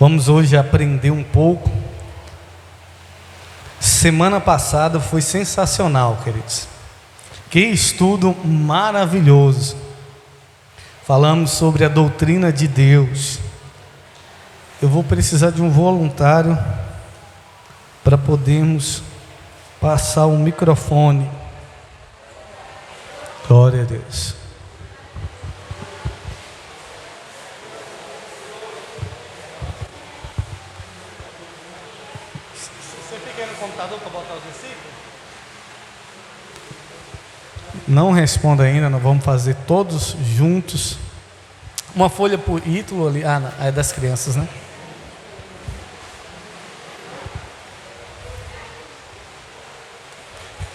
Vamos hoje aprender um pouco. Semana passada foi sensacional, queridos. Que estudo maravilhoso. Falamos sobre a doutrina de Deus. Eu vou precisar de um voluntário para podermos passar o microfone. Glória a Deus. Você fica aí no computador para botar os recibos? Não responda ainda, nós vamos fazer todos juntos. Uma folha por Ítalo ali. Ah, não, é das crianças, né?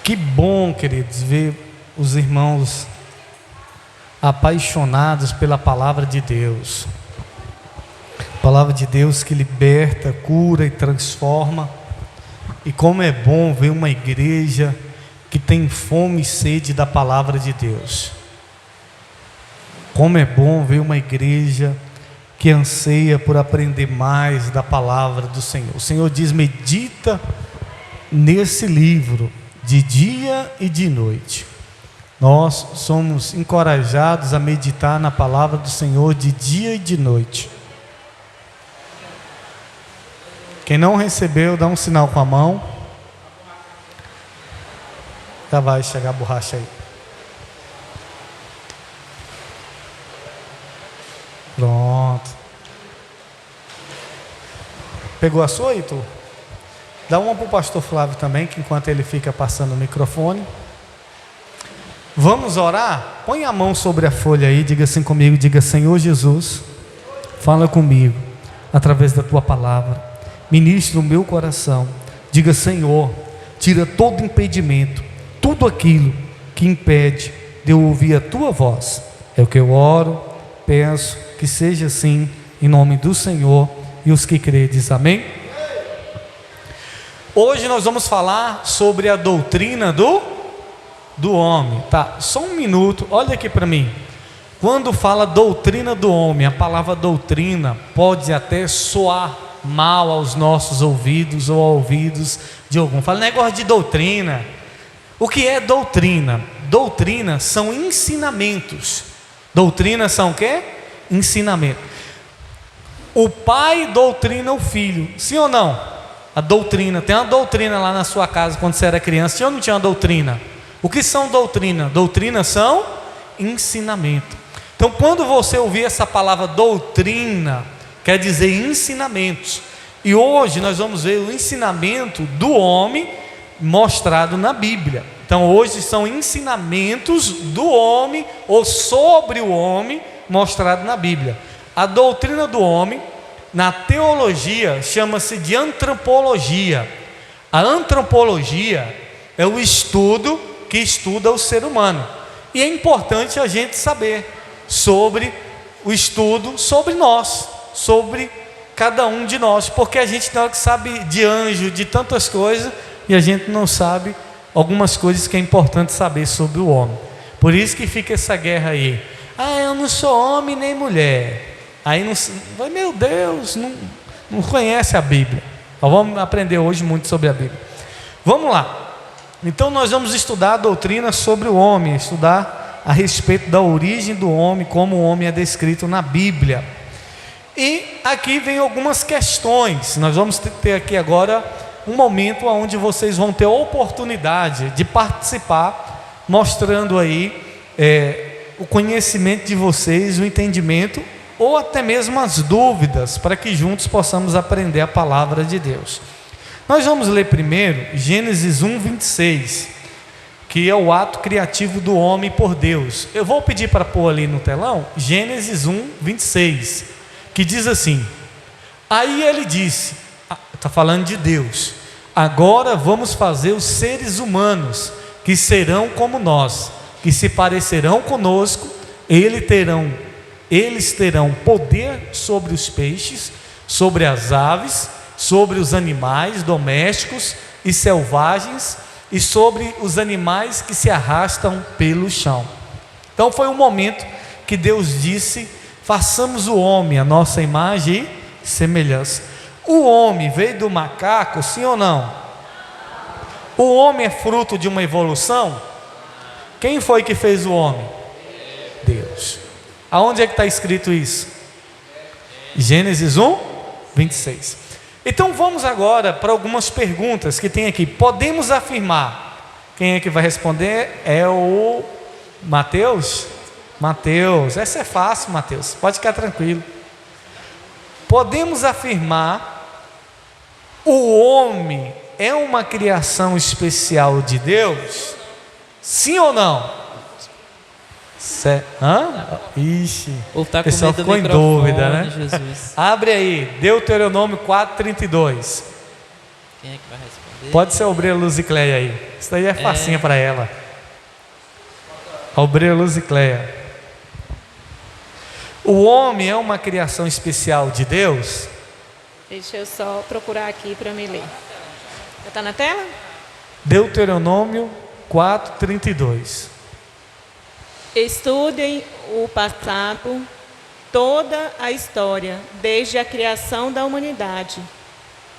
Que bom, queridos, ver os irmãos apaixonados pela palavra de Deus. Palavra de Deus que liberta, cura e transforma. E como é bom ver uma igreja que tem fome e sede da palavra de Deus. Como é bom ver uma igreja que anseia por aprender mais da palavra do Senhor. O Senhor diz: medita nesse livro de dia e de noite. Nós somos encorajados a meditar na palavra do Senhor de dia e de noite. Quem não recebeu, dá um sinal com a mão. Já vai chegar a borracha aí. Pronto. Pegou a sua, Heitor? Dá uma para o pastor Flávio também, que enquanto ele fica passando o microfone. Vamos orar? Põe a mão sobre a folha aí, diga assim comigo, diga: Senhor Jesus, fala comigo, através da Tua palavra, ministra o meu coração. Diga: Senhor, tira todo impedimento, tudo aquilo que impede de eu ouvir a Tua voz. É o que eu oro, peço que seja assim, em nome do Senhor, e os que credes, amém? Hoje nós vamos falar sobre a doutrina do homem, tá? Só um minuto, olha aqui para mim. Quando fala doutrina do homem, a palavra doutrina pode até soar mal aos nossos ouvidos ou aos ouvidos de algum. Fala negócio de doutrina. O que é doutrina? Doutrina são ensinamentos. Doutrina são o quê? Ensinamento. O pai doutrina o filho, sim ou não? A doutrina, tem uma doutrina lá na sua casa quando você era criança, tinha ou não tinha uma doutrina? O que são doutrina? Doutrina são ensinamento. Então quando você ouvir essa palavra doutrina, quer dizer ensinamentos. E hoje nós vamos ver o ensinamento do homem mostrado na Bíblia. Então hoje são ensinamentos do homem ou sobre o homem mostrado na Bíblia. A doutrina do homem, na teologia, chama-se de antropologia. A antropologia é o estudo que estuda o ser humano. E é importante a gente saber sobre o estudo sobre nós, sobre cada um de nós, porque a gente tem hora que sabe de anjo, de tantas coisas, e a gente não sabe algumas coisas que é importante saber sobre o homem. Por isso que fica essa guerra aí. Ah, eu não sou homem nem mulher. Aí não, meu Deus, não conhece a Bíblia. Nós vamos aprender hoje muito sobre a Bíblia. Vamos lá. Então nós vamos estudar a doutrina sobre o homem, estudar a respeito da origem do homem, como o homem é descrito na Bíblia. E aqui vem algumas questões. Nós vamos ter aqui agora um momento onde vocês vão ter a oportunidade de participar, mostrando aí o conhecimento de vocês, o entendimento, ou até mesmo as dúvidas, para que juntos possamos aprender a palavra de Deus. Nós vamos ler primeiro Gênesis 1:26, que é o ato criativo do homem por Deus. Eu vou pedir para pôr ali no telão, Gênesis 1:26, que diz assim: aí ele disse, está falando de Deus, agora vamos fazer os seres humanos, que serão como nós, que se parecerão conosco, eles terão poder sobre os peixes, sobre as aves, sobre os animais domésticos e selvagens, e sobre os animais que se arrastam pelo chão. Então foi um momento que Deus disse: façamos o homem a nossa imagem e semelhança. O homem veio do macaco, sim ou não? O homem é fruto de uma evolução? Quem foi que fez o homem? Deus. Aonde é que está escrito isso? Gênesis 1, 26. Então vamos agora para algumas perguntas que tem aqui. Podemos afirmar. Quem é que vai responder? É o Mateus? Mateus, essa é fácil, Mateus, pode ficar tranquilo. Podemos afirmar: o homem é uma criação especial de Deus? Sim ou não? Ixi, o pessoal ficou em dúvida, né? Jesus. Abre aí, Deuteronômio 4:32. Quem é que vai responder? Pode ser a obreira Luzicleia aí. Isso daí é facinha para ela. A obreira Luzicleia. O homem é uma criação especial de Deus? Deixa eu só procurar aqui para me ler. Já está na tela? Deuteronômio 4:32. Estudem o passado, toda a história, desde a criação da humanidade.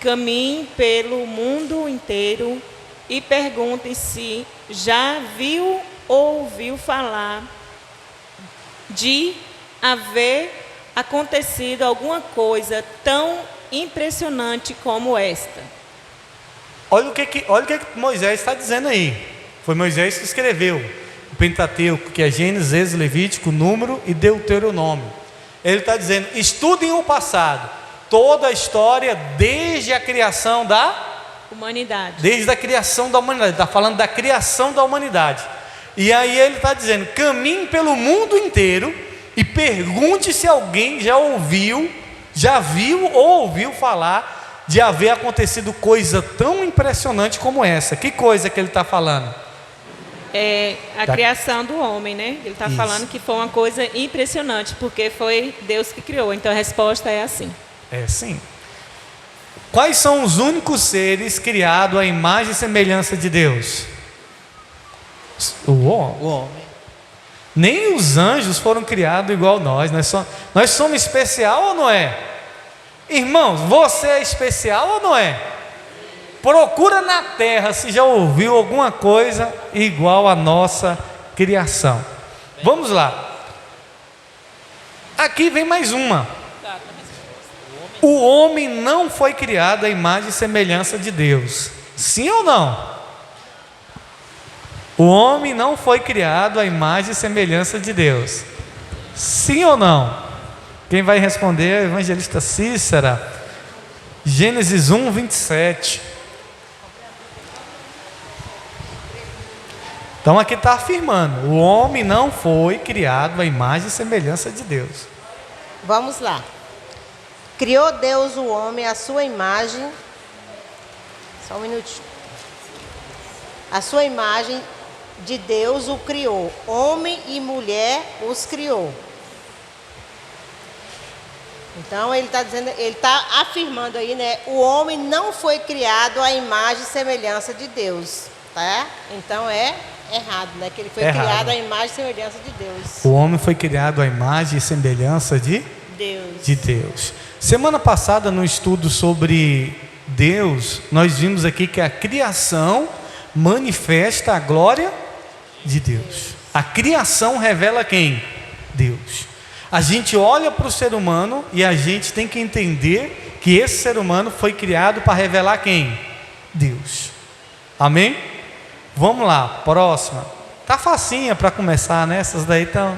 Caminhem pelo mundo inteiro e perguntem se já viu ou ouviu falar de haver acontecido alguma coisa tão impressionante como esta. Olha o que Moisés está dizendo aí. Foi Moisés que escreveu o Pentateuco, que é Gênesis, Êxodo, Levítico, Número e Deuteronômio. Ele está dizendo: estudem o passado, toda a história desde a criação da humanidade. Desde a criação da humanidade. Está falando da criação da humanidade. E aí ele está dizendo: caminhe pelo mundo inteiro e pergunte se alguém já ouviu, já viu ou ouviu falar de haver acontecido coisa tão impressionante como essa. Que coisa que ele está falando? É a criação do homem, né? Ele está falando que foi uma coisa impressionante, porque foi Deus que criou. Então a resposta é assim. É sim. Quais são os únicos seres criados à imagem e semelhança de Deus? O homem. Nem os anjos foram criados igual nós. Nós somos especial ou não é? Irmãos, você é especial ou não é? Procura na terra se já ouviu alguma coisa igual à nossa criação. Vamos lá. Aqui vem mais uma. O homem não foi criado à imagem e semelhança de Deus. Sim ou não? O homem não foi criado à imagem e semelhança de Deus. Sim ou não? Quem vai responder é a evangelista Cícera. Gênesis 1, 27. Então aqui está afirmando: o homem não foi criado à imagem e semelhança de Deus. Vamos lá. Criou Deus o homem à sua imagem. Só um minutinho. A sua imagem de Deus o criou. Homem e mulher os criou. Então ele está dizendo, ele está afirmando aí, né? O homem não foi criado à imagem e semelhança de Deus, tá? Então é errado, né? Que ele foi criado à imagem e semelhança de Deus. O homem foi criado à imagem e semelhança de Deus. Semana passada, no estudo sobre Deus, nós vimos aqui que a criação manifesta a glória de Deus. A criação revela quem? Deus. A gente olha para o ser humano e a gente tem que entender que esse ser humano foi criado para revelar quem? Deus. Amém? Vamos lá, próxima. Tá facinha para começar, né? Essas daí estão.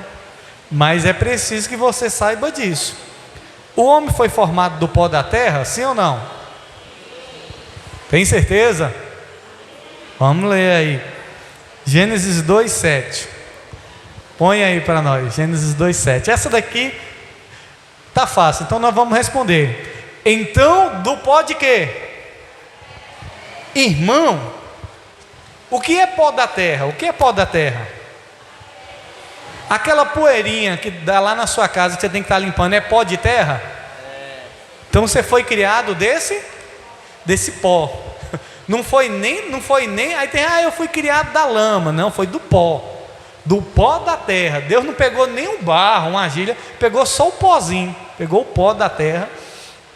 Mas é preciso que você saiba disso. O homem foi formado do pó da terra, sim ou não? Tem certeza? Vamos ler aí. Gênesis 2:7. Põe aí para nós, Gênesis 2:7. Essa daqui tá fácil, então nós vamos responder. Então, do pó de quê? Irmão, o que é pó da terra? O que é pó da terra? Aquela poeirinha que dá lá na sua casa que você tem que estar limpando, é pó de terra? Então você foi criado desse pó. Não foi nem, aí tem, eu fui criado da lama. Não, foi do pó da terra. Deus não pegou nem um barro, uma argilha, pegou só o pozinho, pegou o pó da terra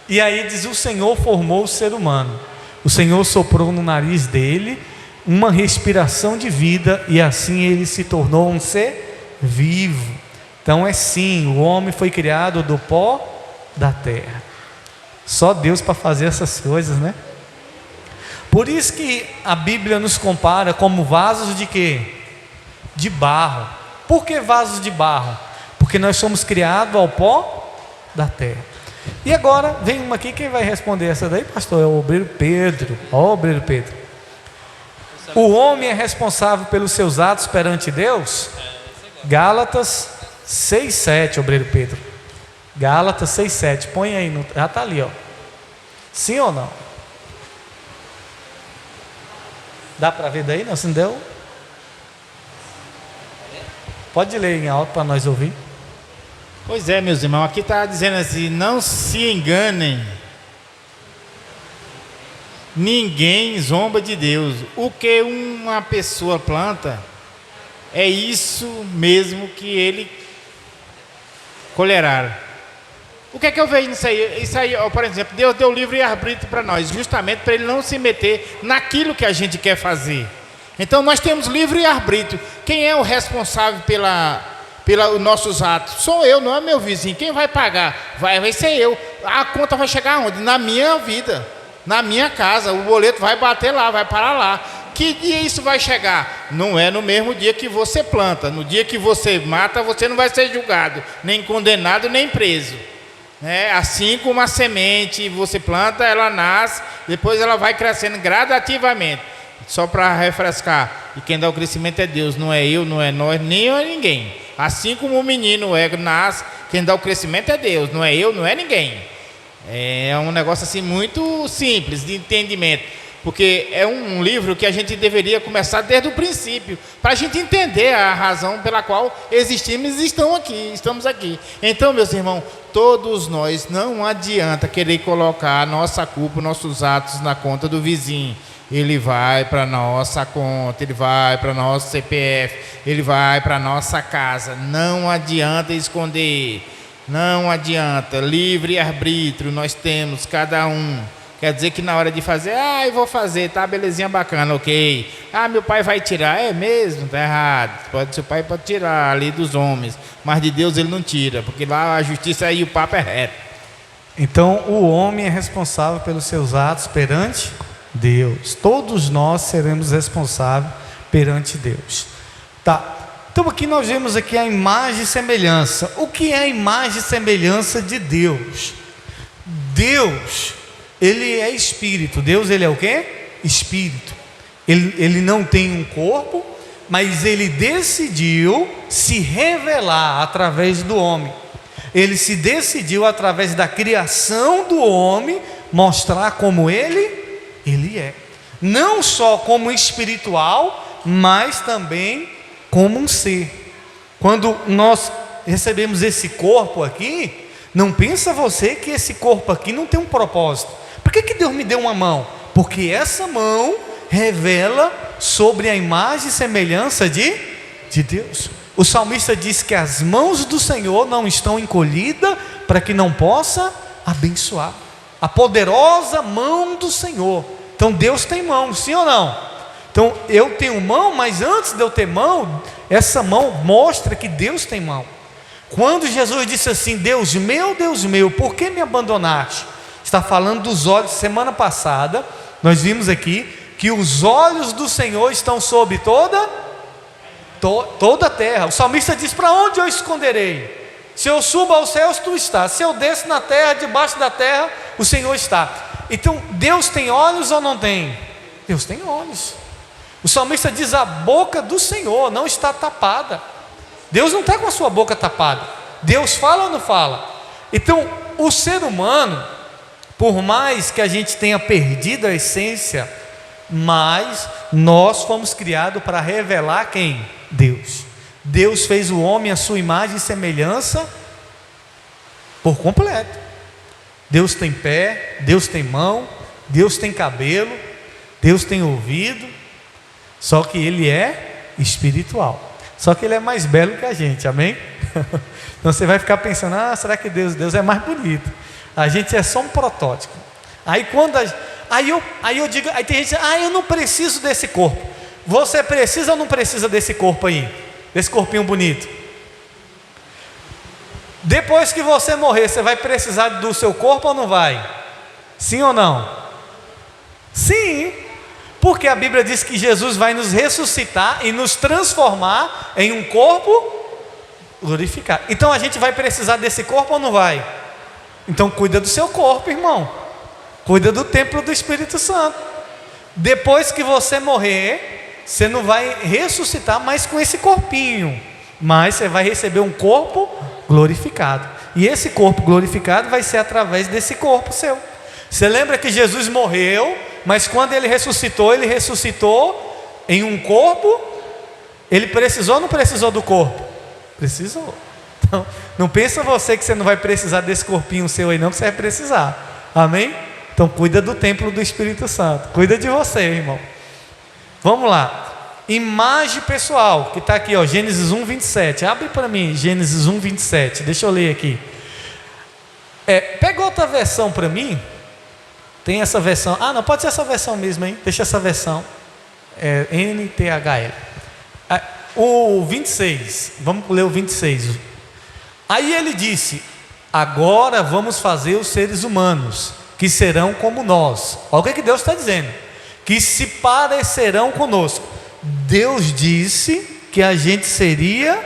E aí diz: o Senhor formou o ser humano. O Senhor soprou no nariz dele uma respiração de vida, e assim ele se tornou um ser vivo. Então é sim, o homem foi criado do pó da terra. Só Deus para fazer essas coisas, né? Por isso que a Bíblia nos compara como vasos de quê? De barro. Por que vasos de barro? Porque nós somos criados ao pó da terra. E agora vem uma aqui, quem vai responder essa daí, pastor? É o obreiro Pedro. Ó, obreiro Pedro. O homem é responsável pelos seus atos perante Deus? Gálatas 6:7, obreiro Pedro. Gálatas 6:7. Põe aí, já está ali, ó. Sim ou não? Dá para ver daí? Não, se não deu? Pode ler em alto para nós ouvir. Pois é, meus irmãos, aqui está dizendo assim: não se enganem, ninguém zomba de Deus. O que uma pessoa planta, é isso mesmo que ele colherá. O que é que eu vejo nisso aí? Isso aí, ó, por exemplo, Deus deu livre arbítrio para nós, justamente para ele não se meter naquilo que a gente quer fazer. Então nós temos livre arbítrio. Quem é o responsável pelos nossos atos? Sou eu, não é meu vizinho. Quem vai pagar? Vai ser eu. A conta vai chegar onde? Na minha vida, na minha casa. O boleto vai bater lá, vai parar lá. Que dia isso vai chegar? Não é no mesmo dia que você planta. No dia que você mata, você não vai ser julgado, nem condenado, nem preso. Assim como a semente, você planta, ela nasce, depois ela vai crescendo gradativamente. Só para refrescar, e quem dá o crescimento é Deus, não é eu, não é nós, nem é ninguém. Assim como o menino nasce, quem dá o crescimento é Deus, não é eu, não é ninguém. É um negócio assim muito simples de entendimento, porque é um livro que a gente deveria começar desde o princípio, para a gente entender a razão pela qual existimos e estamos aqui. Então, meus irmãos, todos nós, não adianta querer colocar a nossa culpa, nossos atos na conta do vizinho. Ele vai para a nossa conta, ele vai para o nosso CPF, ele vai para a nossa casa. Não adianta esconder, não adianta. Livre arbítrio nós temos, cada um. Quer dizer que na hora de fazer, eu vou fazer, tá, belezinha, bacana, ok. Meu pai vai tirar, é mesmo, tá errado. Seu pai pode tirar ali dos homens, mas de Deus ele não tira, porque lá a justiça e o papo é reto. Então o homem é responsável pelos seus atos perante Deus. Todos nós seremos responsáveis perante Deus. Tá. Então aqui nós vemos aqui a imagem e semelhança. O que é a imagem e semelhança de Deus? Deus, ele é espírito. Deus, ele é o quê? Espírito. Ele não tem um corpo, mas ele decidiu se revelar através do homem. Ele se decidiu através da criação do homem mostrar como ele é, não só como espiritual, mas também como um ser. Quando nós recebemos esse corpo aqui, não pensa você que esse corpo aqui não tem um propósito. Por que Deus me deu uma mão? Porque essa mão revela sobre a imagem e semelhança de Deus. O salmista diz que as mãos do Senhor não estão encolhidas para que não possa abençoar. A poderosa mão do Senhor. Então Deus tem mão, sim ou não? Então eu tenho mão, mas antes de eu ter mão, essa mão mostra que Deus tem mão. Quando Jesus disse assim: Deus meu, por que me abandonaste? Está falando dos olhos. Semana passada nós vimos aqui que os olhos do Senhor estão sobre toda a terra. O salmista diz: para onde eu esconderei? Se eu subo aos céus, tu estás. Se eu desço na terra, debaixo da terra, o Senhor está. Então, Deus tem olhos ou não tem? Deus tem olhos. O salmista diz: a boca do Senhor não está tapada. Deus não está com a sua boca tapada. Deus fala ou não fala? Então, o ser humano, por mais que a gente tenha perdido a essência, mas nós fomos criados para revelar quem? Deus. Deus fez o homem à sua imagem e semelhança por completo. Deus tem pé, Deus tem mão, Deus tem cabelo, Deus tem ouvido, só que Ele é espiritual. Só que Ele é mais belo que a gente, amém? Então você vai ficar pensando: será que Deus é mais bonito? A gente é só um protótipo. Aí eu digo, aí tem gente que diz, eu não preciso desse corpo. Você precisa ou não precisa desse corpo aí? Desse corpinho bonito? Depois que você morrer, você vai precisar do seu corpo ou não vai? Sim ou não? Sim, porque a Bíblia diz que Jesus vai nos ressuscitar e nos transformar em um corpo glorificado. Então a gente vai precisar desse corpo ou não vai? Então cuida do seu corpo, irmão. Cuida do templo do Espírito Santo. Depois que você morrer, você não vai ressuscitar mais com esse corpinho, mas você vai receber um corpo glorificado. E esse corpo glorificado vai ser através desse corpo seu. Você lembra que Jesus morreu, mas quando ele ressuscitou em um corpo. Ele precisou ou não precisou do corpo? Precisou. Então, não pensa você que você não vai precisar desse corpinho seu aí não, que você vai precisar. Amém? Então cuida do templo do Espírito Santo. Cuida de você, irmão. Vamos lá. Imagem pessoal, que está aqui, ó, Gênesis 1, 27. Abre para mim, Gênesis 1, 27. Deixa eu ler aqui. Pega outra versão para mim. Tem essa versão. Não, pode ser essa versão mesmo, hein? Deixa essa versão. NTHL. O 26. Vamos ler o 26. Aí ele disse: agora vamos fazer os seres humanos, que serão como nós. Olha o que Deus está dizendo: que se parecerão conosco. Deus disse que a gente seria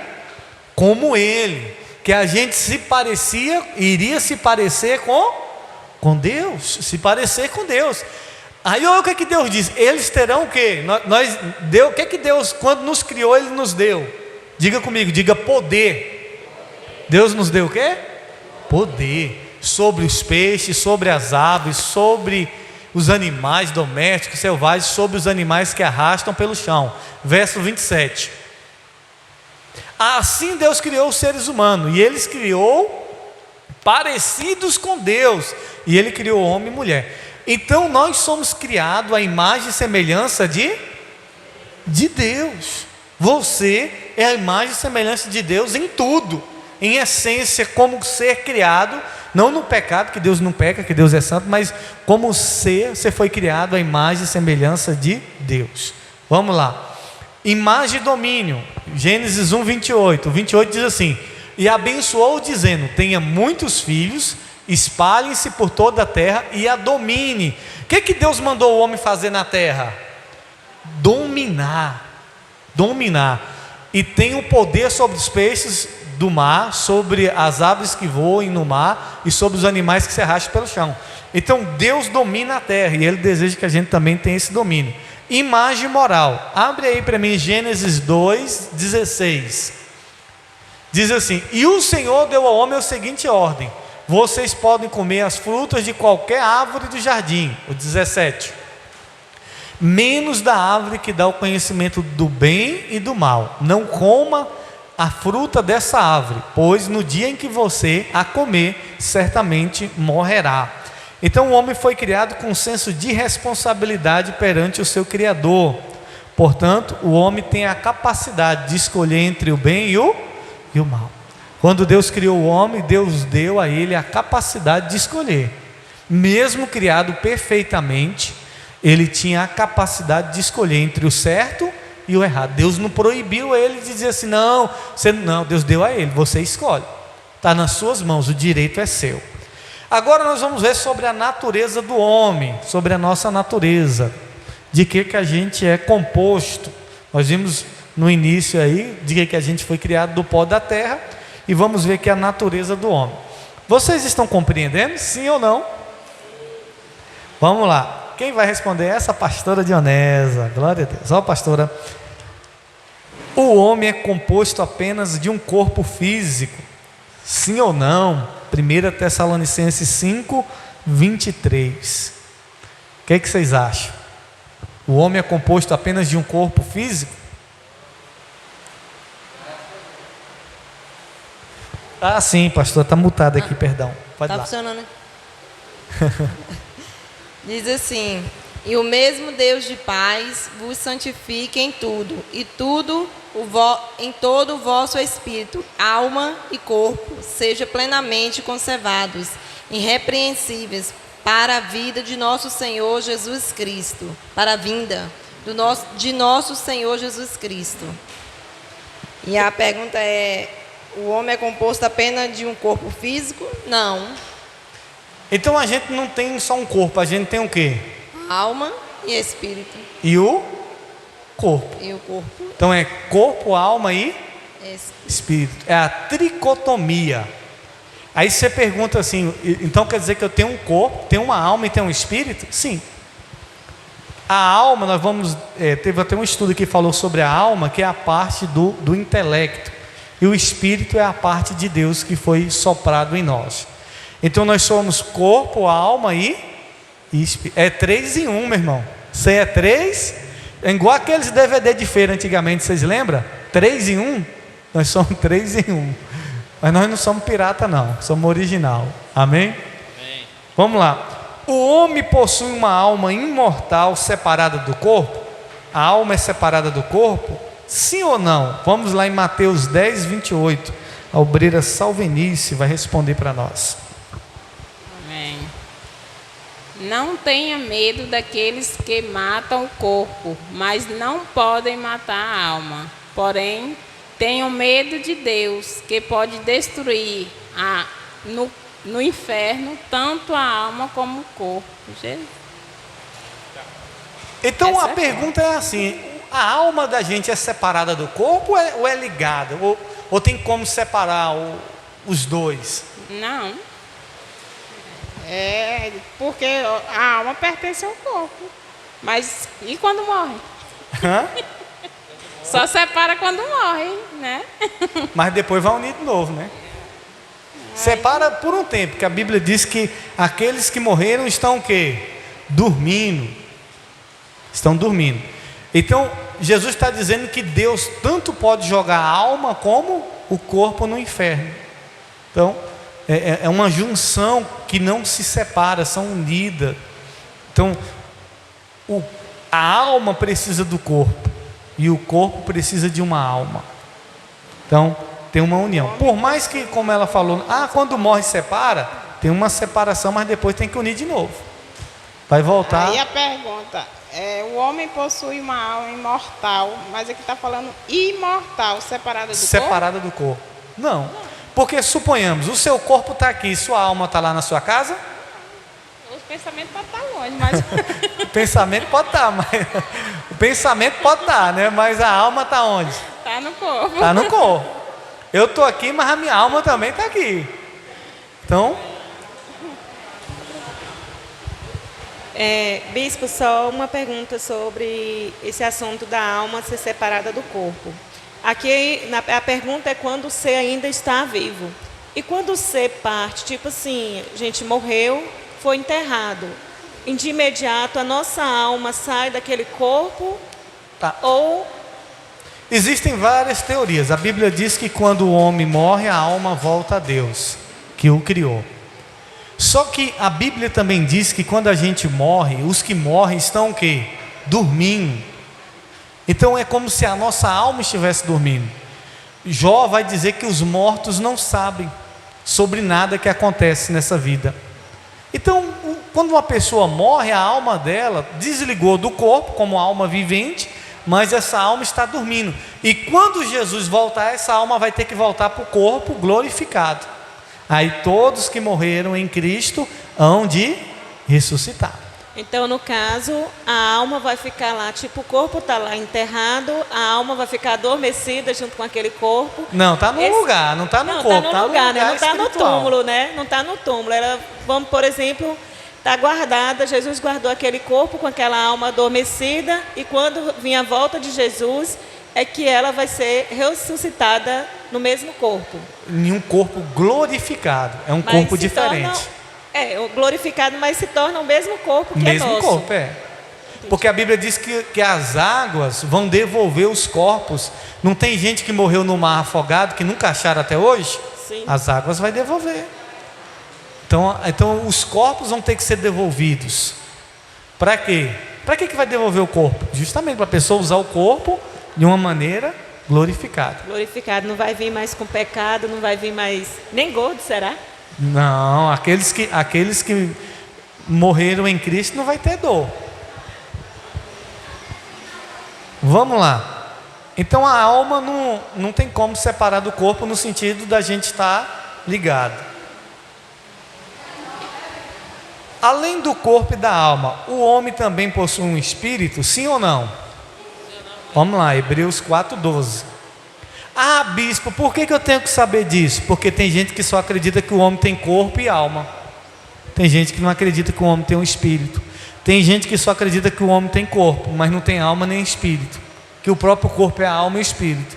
como Ele, que a gente iria se parecer com Deus, se parecer com Deus. Aí olha o que Deus diz: eles terão o quê? O que Deus, quando nos criou, Ele nos deu? Diga comigo, diga poder. Deus nos deu o quê? Poder sobre os peixes, sobre as aves, sobre os animais domésticos, selvagens, sobre os animais que arrastam pelo chão. Verso 27. Assim Deus criou os seres humanos, e eles criou parecidos com Deus, e Ele criou homem e mulher. Então nós somos criados à imagem e semelhança de Deus. Você é a imagem e semelhança de Deus em tudo, em essência, como ser criado, não no pecado, que Deus não peca, que Deus é santo, mas como ser, você foi criado à imagem e semelhança de Deus. Vamos lá. Imagem e domínio, Gênesis 1, 28. 28 diz assim: e abençoou dizendo: tenha muitos filhos, espalhem-se por toda a terra e a domine. O que Deus mandou o homem fazer na terra? Dominar. E tem o poder sobre os peixes do mar, sobre as aves que voam no mar e sobre os animais que se arrastam pelo chão. Então Deus domina a terra, e Ele deseja que a gente também tenha esse domínio. Imagem moral, abre aí para mim Gênesis 2, 16. Diz assim: e o Senhor deu ao homem a seguinte ordem: vocês podem comer as frutas de qualquer árvore do jardim. O 17: menos da árvore que dá o conhecimento do bem e do mal. Não coma a fruta dessa árvore, pois no dia em que você a comer, certamente morrerá. Então o homem foi criado com um senso de responsabilidade perante o seu Criador. Portanto, o homem tem a capacidade de escolher entre o bem e o mal. Quando Deus criou o homem, Deus deu a ele a capacidade de escolher. Mesmo criado perfeitamente, ele tinha a capacidade de escolher entre o certo e o errado. Deus não proibiu ele de dizer assim: não, Deus deu a ele, você escolhe. Está nas suas mãos, o direito é seu. Agora nós vamos ver sobre a natureza do homem, sobre a nossa natureza, de que a gente é composto. Nós vimos no início aí, de que a gente foi criado do pó da terra, e vamos ver que é a natureza do homem. Vocês estão compreendendo? Sim ou não? Vamos lá. Quem vai responder é essa pastora Dionesa. Glória a Deus. Ó, pastora. O homem é composto apenas de um corpo físico. Sim ou não? 1 Tessalonicenses 5, 23. O que vocês acham? O homem é composto apenas de um corpo físico? Sim, pastor, está mutado aqui, perdão. Pode lá. Está funcionando, né? Diz assim: e o mesmo Deus de paz vos santifique em tudo, e em todo o vosso espírito, alma e corpo, seja plenamente conservados irrepreensíveis para a vida de nosso Senhor Jesus Cristo, para a vinda de nosso Senhor Jesus Cristo. E a pergunta é: o homem é composto apenas de um corpo físico? Não. Então a gente não tem só um corpo, a gente tem o quê? Alma e espírito. E o corpo. E o corpo. Então é corpo, alma e Espírito. espírito. É a tricotomia. Aí você pergunta assim, então quer dizer que eu tenho um corpo, tenho uma alma e tenho um espírito? Sim. A alma, nós vamos, teve até um estudo que falou sobre a alma, que é a parte do intelecto. E o espírito é a parte de Deus que foi soprado em nós. Então nós somos corpo, alma e espírito. É 3 em 1, meu irmão. Você é 3, é igual aqueles DVD de feira antigamente, vocês lembram? 3 em 1? Nós somos 3 em 1. Mas nós não somos pirata não, somos original. Amém? Amém. Vamos lá. O homem possui uma alma imortal separada do corpo? A alma é separada do corpo? Sim ou não? Vamos lá em Mateus 10, 28. A obreira Salvenice vai responder para nós. Amém. Não tenha medo daqueles que matam o corpo, mas não podem matar a alma. Porém, tenham medo de Deus, que pode destruir no inferno tanto a alma como o corpo. Jesus. Então Essa a é pergunta é assim: a alma da gente é separada do corpo ou é ligada? Ou tem como separar os dois? Não. É porque a alma pertence ao corpo. Mas e quando morre? Hã? Só separa quando morre, né? Mas depois vai unir de novo, né? Separa por um tempo, que a Bíblia diz que aqueles que morreram estão o quê? Dormindo. Estão dormindo. Então, Jesus está dizendo que Deus tanto pode jogar a alma como o corpo no inferno. Então, é uma junção que não se separa, são unidas. Então, a alma precisa do corpo e o corpo precisa de uma alma. Então, tem uma união. Por mais que, como ela falou, quando morre separa, tem uma separação, mas depois tem que unir de novo. Vai voltar. Aí a pergunta, o homem possui uma alma imortal, mas aqui está falando imortal, separada do corpo? Separada do corpo. Não. Porque suponhamos, o seu corpo está aqui, sua alma está lá na sua casa? O pensamento pode estar longe, mas... O pensamento pode estar, mas... O pensamento pode estar, né? Mas a alma está onde? Está no corpo. Está no corpo. Eu estou aqui, mas a minha alma também está aqui. Então... Bispo, só uma pergunta sobre esse assunto da alma ser separada do corpo. Aqui a pergunta é quando o ser ainda está vivo. E quando o ser parte, tipo assim, a gente morreu, foi enterrado. E de imediato a nossa alma sai daquele corpo? Tá. Ou... Existem várias teorias. A Bíblia diz que quando o homem morre, a alma volta a Deus, que o criou. Só que a Bíblia também diz que quando a gente morre, os que morrem estão o quê? Dormindo. Então é como se a nossa alma estivesse dormindo. Jó vai dizer que os mortos não sabem sobre nada que acontece nessa vida. Então, quando uma pessoa morre, a alma dela desligou do corpo como alma vivente, mas essa alma está dormindo. E quando Jesus voltar, essa alma vai ter que voltar para o corpo glorificado. Aí todos que morreram em Cristo hão de ressuscitar. Então, no caso, a alma vai ficar lá, tipo, o corpo está lá enterrado, a alma vai ficar adormecida junto com aquele corpo. Não, está no lugar, não está no corpo. Não, está no lugar, né? Não está no espiritual. túmulo, né? Não está no túmulo. Ela, vamos, por exemplo, está guardada, Jesus guardou aquele corpo com aquela alma adormecida, e quando vir a volta de Jesus, é que ela vai ser ressuscitada no mesmo corpo. Em um corpo glorificado, é um Mas corpo se diferente. o glorificado, mas se torna o mesmo corpo que Mesmo é nosso. corpo, Porque a Bíblia diz que as águas vão devolver os corpos. Não tem gente que morreu no mar afogado, que nunca acharam até hoje? Sim. As águas vai devolver. Então os corpos vão ter que ser devolvidos. Para quê? Para que vai devolver o corpo? Justamente para a pessoa usar o corpo de uma maneira glorificada. Glorificado, não vai vir mais com pecado, não vai vir mais nem gordo, será? Não, aqueles que morreram em Cristo não vai ter dor. Vamos lá. Então a alma não tem como separar do corpo no sentido da gente estar ligado. Além do corpo e da alma, o homem também possui um espírito, sim ou não? Vamos lá, Hebreus 4:12. Ah, bispo, por que eu tenho que saber disso? Porque tem gente que só acredita que o homem tem corpo e alma. Tem gente que não acredita que o homem tem um espírito. Tem gente que só acredita que o homem tem corpo, mas não tem alma nem espírito. Que o próprio corpo é a alma e o espírito.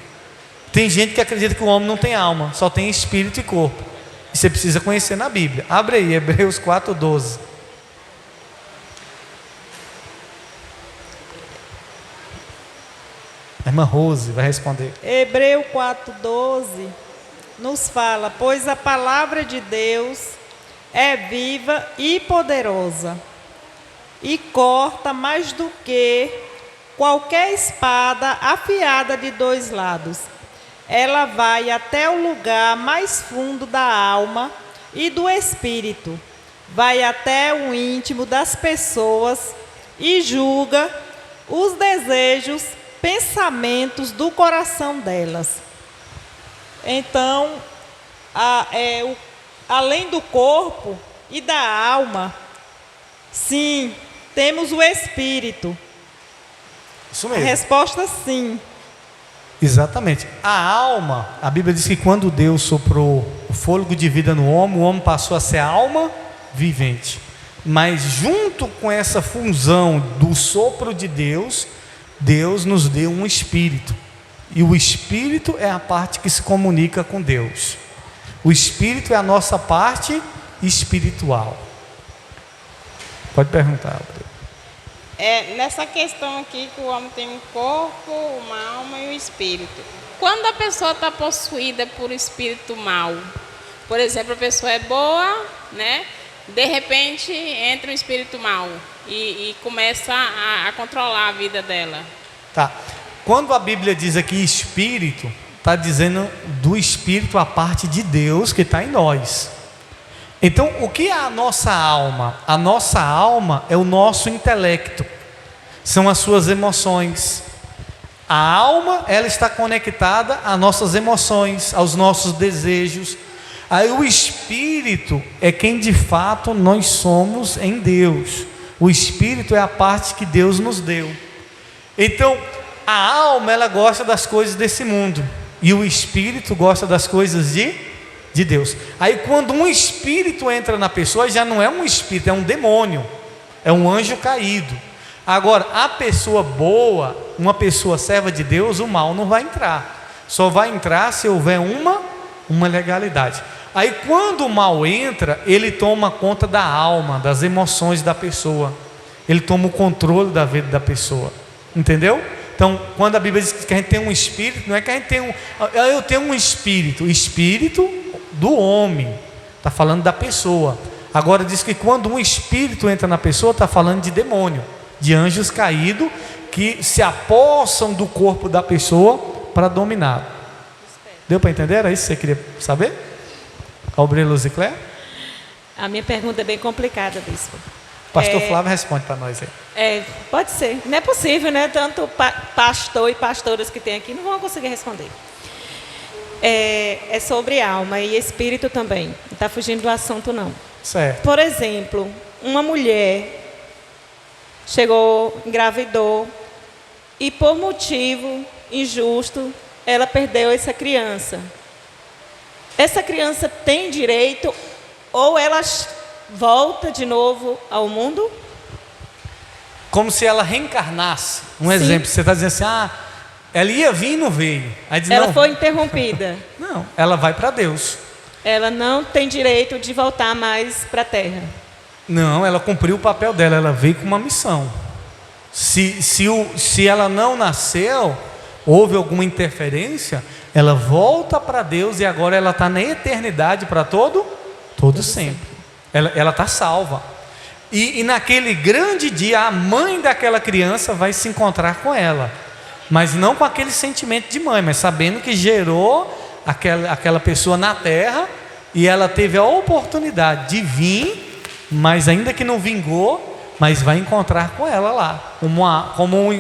Tem gente que acredita que o homem não tem alma, só tem espírito e corpo. E você precisa conhecer na Bíblia. Abre aí, Hebreus 4:12. A irmã Rose vai responder. Hebreu 4:12 nos fala: pois a palavra de Deus é viva e poderosa, e corta mais do que qualquer espada afiada de dois lados. Ela vai até o lugar mais fundo da alma e do espírito, vai até o íntimo das pessoas e julga os desejos, pensamentos do coração delas. Então, além do corpo e da alma, sim, temos o espírito. Isso A mesmo. resposta sim. Exatamente. A alma, a Bíblia diz que quando Deus soprou o fôlego de vida no homem, o homem passou a ser alma vivente. Mas junto com essa fusão do sopro de Deus, Deus nos deu um espírito. E o espírito é a parte que se comunica com Deus. O espírito é a nossa parte espiritual. Pode perguntar. Nessa questão aqui que o homem tem um corpo, uma alma e um espírito. Quando a pessoa está possuída por espírito mau, por exemplo, a pessoa é boa, né? De repente entra um espírito mau e começa a controlar a vida dela. Tá. Quando a Bíblia diz aqui espírito, está dizendo do espírito a parte de Deus que está em nós. Então, o que é a nossa alma? A nossa alma é o nosso intelecto, são as suas emoções. A alma, ela está conectada às nossas emoções, aos nossos desejos. Aí o espírito é quem de fato nós somos em Deus. O espírito é a parte que Deus nos deu. Então, a alma, ela gosta das coisas desse mundo, e o espírito gosta das coisas de Deus. Aí quando um espírito entra na pessoa, já não é um espírito, é um demônio, é um anjo caído. Agora, a pessoa boa, uma pessoa serva de Deus, o mal não vai entrar. Só vai entrar se houver uma legalidade. Aí quando o mal entra, ele toma conta da alma, das emoções da pessoa. Ele toma o controle da vida da pessoa. Entendeu? Então, quando a Bíblia diz que a gente tem um espírito, não é que a gente tem eu tenho um espírito. O espírito do homem, está falando da pessoa. Agora diz que quando um espírito entra na pessoa, está falando de demônio, de anjos caídos que se apossam do corpo da pessoa para dominar. Deu para entender? Era isso que você queria saber? Albrina Luzicler? A minha pergunta é bem complicada, bispo. Pastor Flávio responde para nós aí. Pode ser. Não é possível, né? Tanto pastor e pastoras que tem aqui não vão conseguir responder. É sobre alma e espírito também. Não está fugindo do assunto, não. Certo. Por exemplo, uma mulher chegou, engravidou e por motivo injusto ela perdeu essa criança. Essa criança tem direito ou ela volta de novo ao mundo? Como se ela reencarnasse. Um Sim. exemplo, você está dizendo assim, ela ia vir e não veio. Aí diz, Ela não, foi interrompida. não, ela vai para Deus. Ela não tem direito de voltar mais para a terra. Não, ela cumpriu o papel dela, ela veio com uma missão. Se ela não nasceu, houve alguma interferência, ela volta para Deus e agora ela está na eternidade para todo sempre. Ela está salva. E naquele grande dia, a mãe daquela criança vai se encontrar com ela. Mas não com aquele sentimento de mãe, mas sabendo que gerou aquela pessoa na terra E ela teve a oportunidade de vir, mas ainda que não vingou, mas vai encontrar com ela lá, como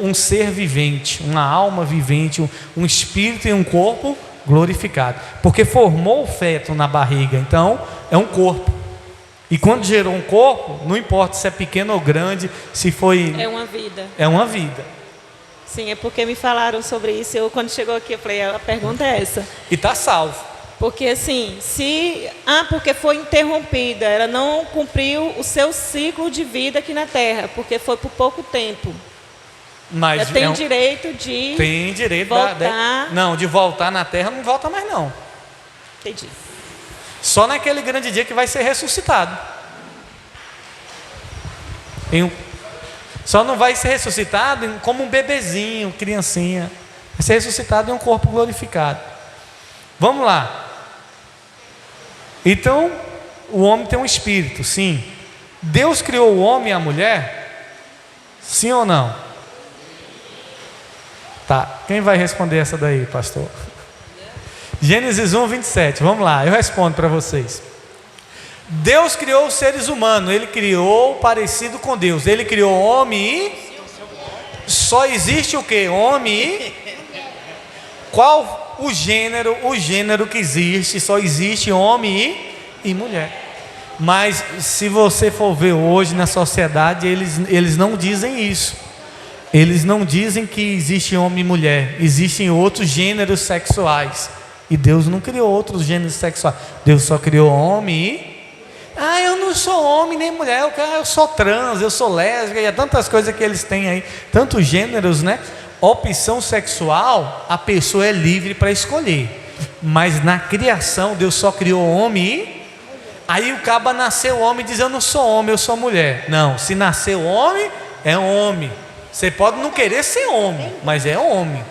um ser vivente, uma alma vivente, um espírito e um corpo glorificado. Porque formou o feto na barriga, então é um corpo. E quando gerou um corpo, não importa se é pequeno ou grande, se foi... É uma vida. É uma vida. Sim, é porque me falaram sobre isso. Eu, quando chegou aqui, eu falei, a pergunta é essa. E está salvo. Porque assim, porque foi interrompida, ela não cumpriu o seu ciclo de vida aqui na Terra, porque foi por pouco tempo. Mas ela tem direito de tem direito voltar. Não, de voltar na Terra não volta mais não. Entendi. Só naquele grande dia que vai ser ressuscitado. Só não vai ser ressuscitado como um bebezinho, criancinha. Vai ser ressuscitado em um corpo glorificado. Vamos lá. Então, o homem tem um espírito, sim. Deus criou o homem e a mulher? Sim ou não? Tá, quem vai responder essa daí, pastor? Gênesis 1, 27, vamos lá, eu respondo para vocês. Deus criou os seres humanos, Ele criou parecido com Deus. Ele criou homem e... Só existe o que? Homem e... Qual o gênero? O gênero que existe, só existe homem e mulher. Mas se você for ver hoje na sociedade, eles não dizem isso. Eles não dizem que existe homem e mulher. Existem outros gêneros sexuais. E Deus não criou outros gêneros sexuais. Deus só criou homem e... eu não sou homem nem mulher, eu sou trans, eu sou lésbica. E há tantas coisas que eles têm aí. Tantos gêneros, né? Opção sexual, a pessoa é livre para escolher. Mas na criação, Deus só criou homem e... Aí o caba nasceu homem e diz, eu não sou homem, eu sou mulher. Não, se nasceu homem, é homem. Você pode não querer ser homem, mas é homem.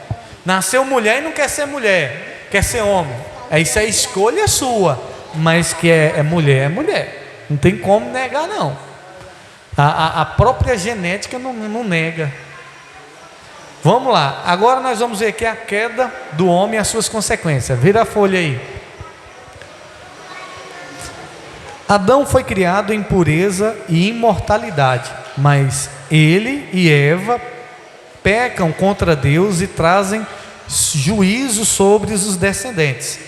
Nasceu mulher e não quer ser mulher, quer ser homem. Isso é escolha sua. Mas que é mulher, é mulher. Não tem como negar, não. A própria genética não nega. Vamos lá, agora nós vamos ver aqui a queda do homem e as suas consequências. Vira a folha aí. Adão foi criado em pureza e imortalidade, mas ele e Eva pecam contra Deus e trazem juízo sobre os descendentes.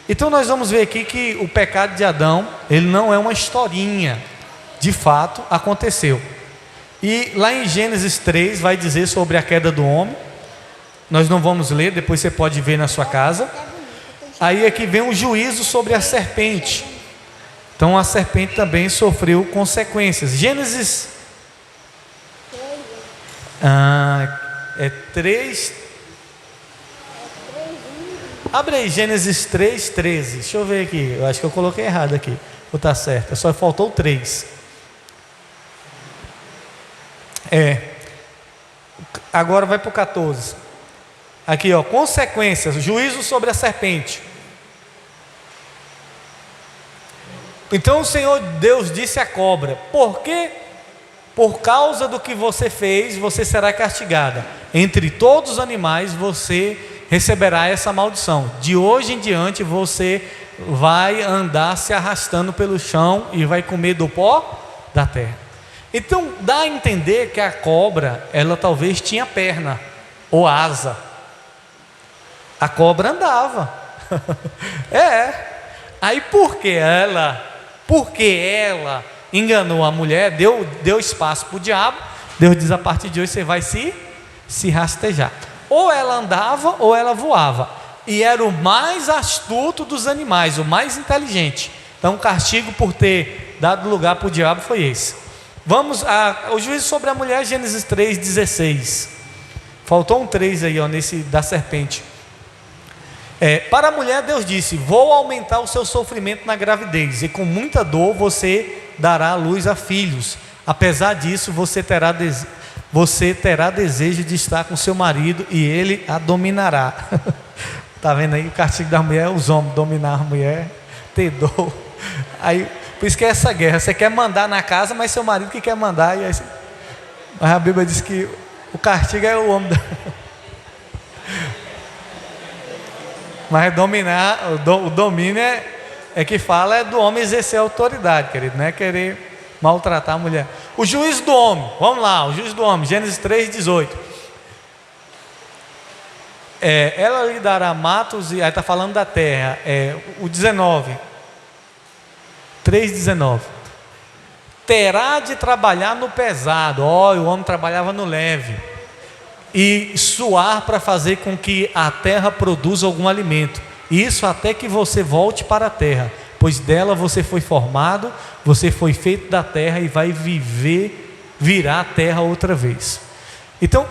Então nós vamos ver aqui que o pecado de Adão, ele não é uma historinha, de fato aconteceu. E lá em Gênesis 3 vai dizer sobre a queda do homem. Nós não vamos ler, depois você pode ver na sua casa. Aí aqui vem um juízo sobre a serpente. Então a serpente também sofreu consequências. Gênesis 3. Abre aí Gênesis 3:13. Deixa eu ver aqui. Eu acho que eu coloquei errado aqui. Ou está certo? Só faltou 3. Agora vai para o 14. Aqui, ó, consequências, juízo sobre a serpente. Então o Senhor Deus disse à cobra: porque por causa do que você fez, você será castigada. Entre todos os animais você receberá essa maldição. De hoje em diante você vai andar se arrastando pelo chão e vai comer do pó da terra. Então dá a entender que a cobra, ela talvez tinha perna ou asa. A cobra andava. Aí porque ela enganou a mulher, deu espaço para o diabo, Deus diz: a partir de hoje você vai se rastejar. Ou ela andava ou ela voava. E era o mais astuto dos animais, o mais inteligente. Então o castigo por ter dado lugar para o diabo foi esse. Vamos ao juízo sobre a mulher, Gênesis 3:16. Faltou um 3 aí, ó, nesse da serpente. Para a mulher Deus disse: vou aumentar o seu sofrimento na gravidez, e com muita dor você dará à luz a filhos. Apesar disso, você terá desejo de estar com seu marido e ele a dominará. Tá vendo aí? O castigo da mulher é os homens dominar a mulher, ter dor. Aí, por isso que é essa guerra. Você quer mandar na casa, mas seu marido que quer mandar. E aí, mas a Bíblia diz que o castigo é o homem. Mas dominar, o domínio é que fala é do homem exercer autoridade, querido, não é querer maltratar a mulher. O juízo do homem, vamos lá, o juízo do homem, Gênesis 3:18. Ela lhe dará matos, e aí está falando da terra, o 19, 3:19. Terá de trabalhar no pesado, o homem trabalhava no leve, e suar para fazer com que a terra produza algum alimento, isso até que você volte para a terra, pois dela você foi formado, você foi feito da terra e vai virá a terra outra vez. Então,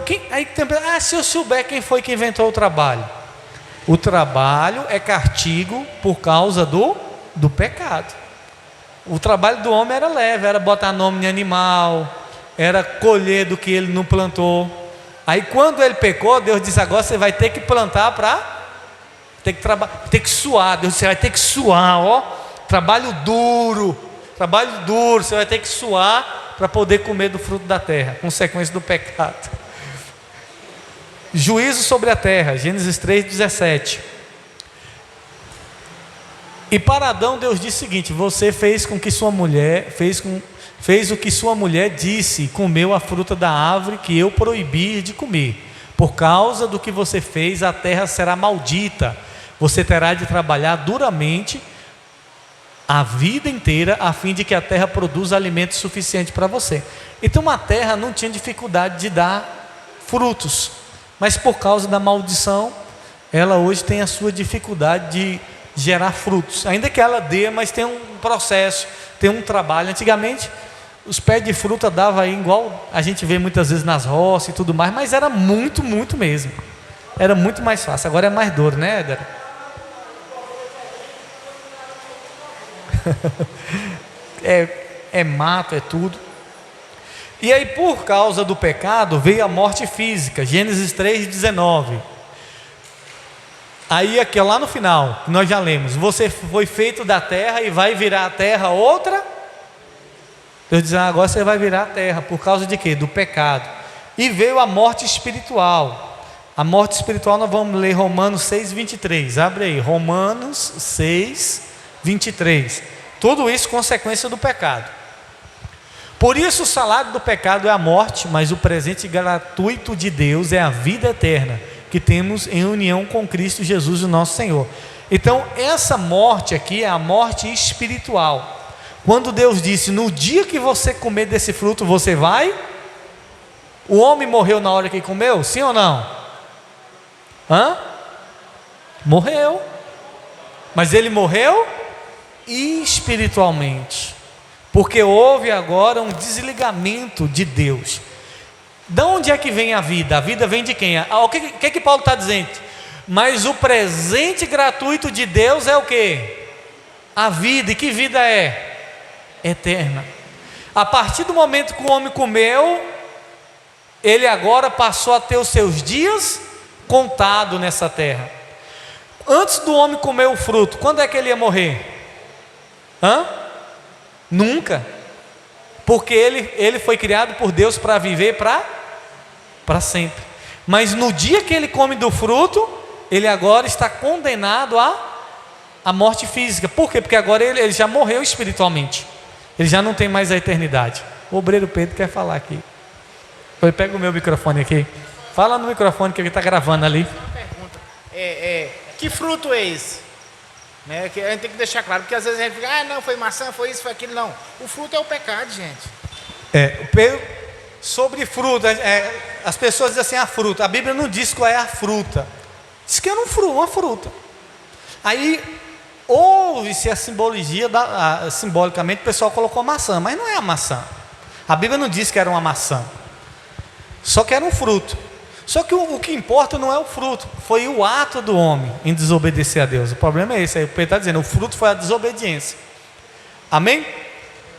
se eu souber quem foi que inventou o trabalho é castigo por causa do pecado. O trabalho do homem era leve, era botar nome em animal, era colher do que ele não plantou. Aí quando ele pecou, Deus disse: agora você vai ter que plantar para ter que suar. Deus disse: você vai ter que suar, trabalho duro, você vai ter que suar para poder comer do fruto da terra, consequência do pecado. Juízo sobre a terra, Gênesis 3:17. E para Adão Deus disse o seguinte: você fez com que sua mulher fez o que sua mulher disse, comeu a fruta da árvore que eu proibi de comer. Por causa do que você fez, a terra será maldita. Você terá de trabalhar duramente a vida inteira, a fim de que a terra produza alimento suficiente para você. Então a terra não tinha dificuldade de dar frutos, mas por causa da maldição, ela hoje tem a sua dificuldade de gerar frutos, ainda que ela dê, mas tem um processo, tem um trabalho. Antigamente os pés de fruta dava aí igual a gente vê muitas vezes nas roças e tudo mais, mas era muito mesmo, era muito mais fácil. Agora é mais duro, né, Éder? é mato, é tudo. E aí por causa do pecado veio a morte física, Gênesis 3:19. Aí aqui lá no final, nós já lemos: você foi feito da terra e vai virar a terra outra. Deus diz: agora você vai virar a terra. Por causa de quê? Do pecado. E veio a morte espiritual. A morte espiritual nós vamos ler Romanos 6:23. Abre aí, Romanos 6:23. Tudo isso consequência do pecado. Por isso o salário do pecado é a morte, mas o presente gratuito de Deus é a vida eterna, que temos em união com Cristo Jesus, o nosso Senhor. Então essa morte aqui é a morte espiritual. Quando Deus disse: no dia que você comer desse fruto você vai. O homem morreu na hora que comeu? Sim ou não? Morreu. Mas ele morreu espiritualmente, porque houve agora um desligamento de Deus. De onde é que vem a vida? A vida vem de quem? O que Paulo está dizendo? Mas o presente gratuito de Deus é o quê? A vida. E que vida é? Eterna. A partir do momento que o homem comeu, ele agora passou a ter os seus dias contados nessa terra. Antes do homem comer o fruto, quando é que ele ia morrer? Nunca. Porque ele foi criado por Deus para viver para sempre. Mas no dia que ele come do fruto, ele agora está condenado à morte física. Por quê? Porque agora ele já morreu espiritualmente. Ele já não tem mais a eternidade. O obreiro Pedro quer falar aqui. Pega o meu microfone aqui. Fala no microfone que ele está gravando ali. Uma pergunta. Que fruto é esse? Né? Que a gente tem que deixar claro, porque às vezes a gente fica: não, foi maçã, foi isso, foi aquilo. Não. O fruto é o pecado, gente. Sobre fruta, as pessoas dizem assim: a fruta. A Bíblia não diz qual é a fruta. Diz que é uma fruta. Aí houve-se a simbologia, simbolicamente o pessoal colocou maçã, mas não é a maçã. A Bíblia não diz que era uma maçã, só que era um fruto. Só que o que importa não é o fruto, foi o ato do homem em desobedecer a Deus. O problema é esse, aí o Pedro está dizendo: o fruto foi a desobediência. Amém?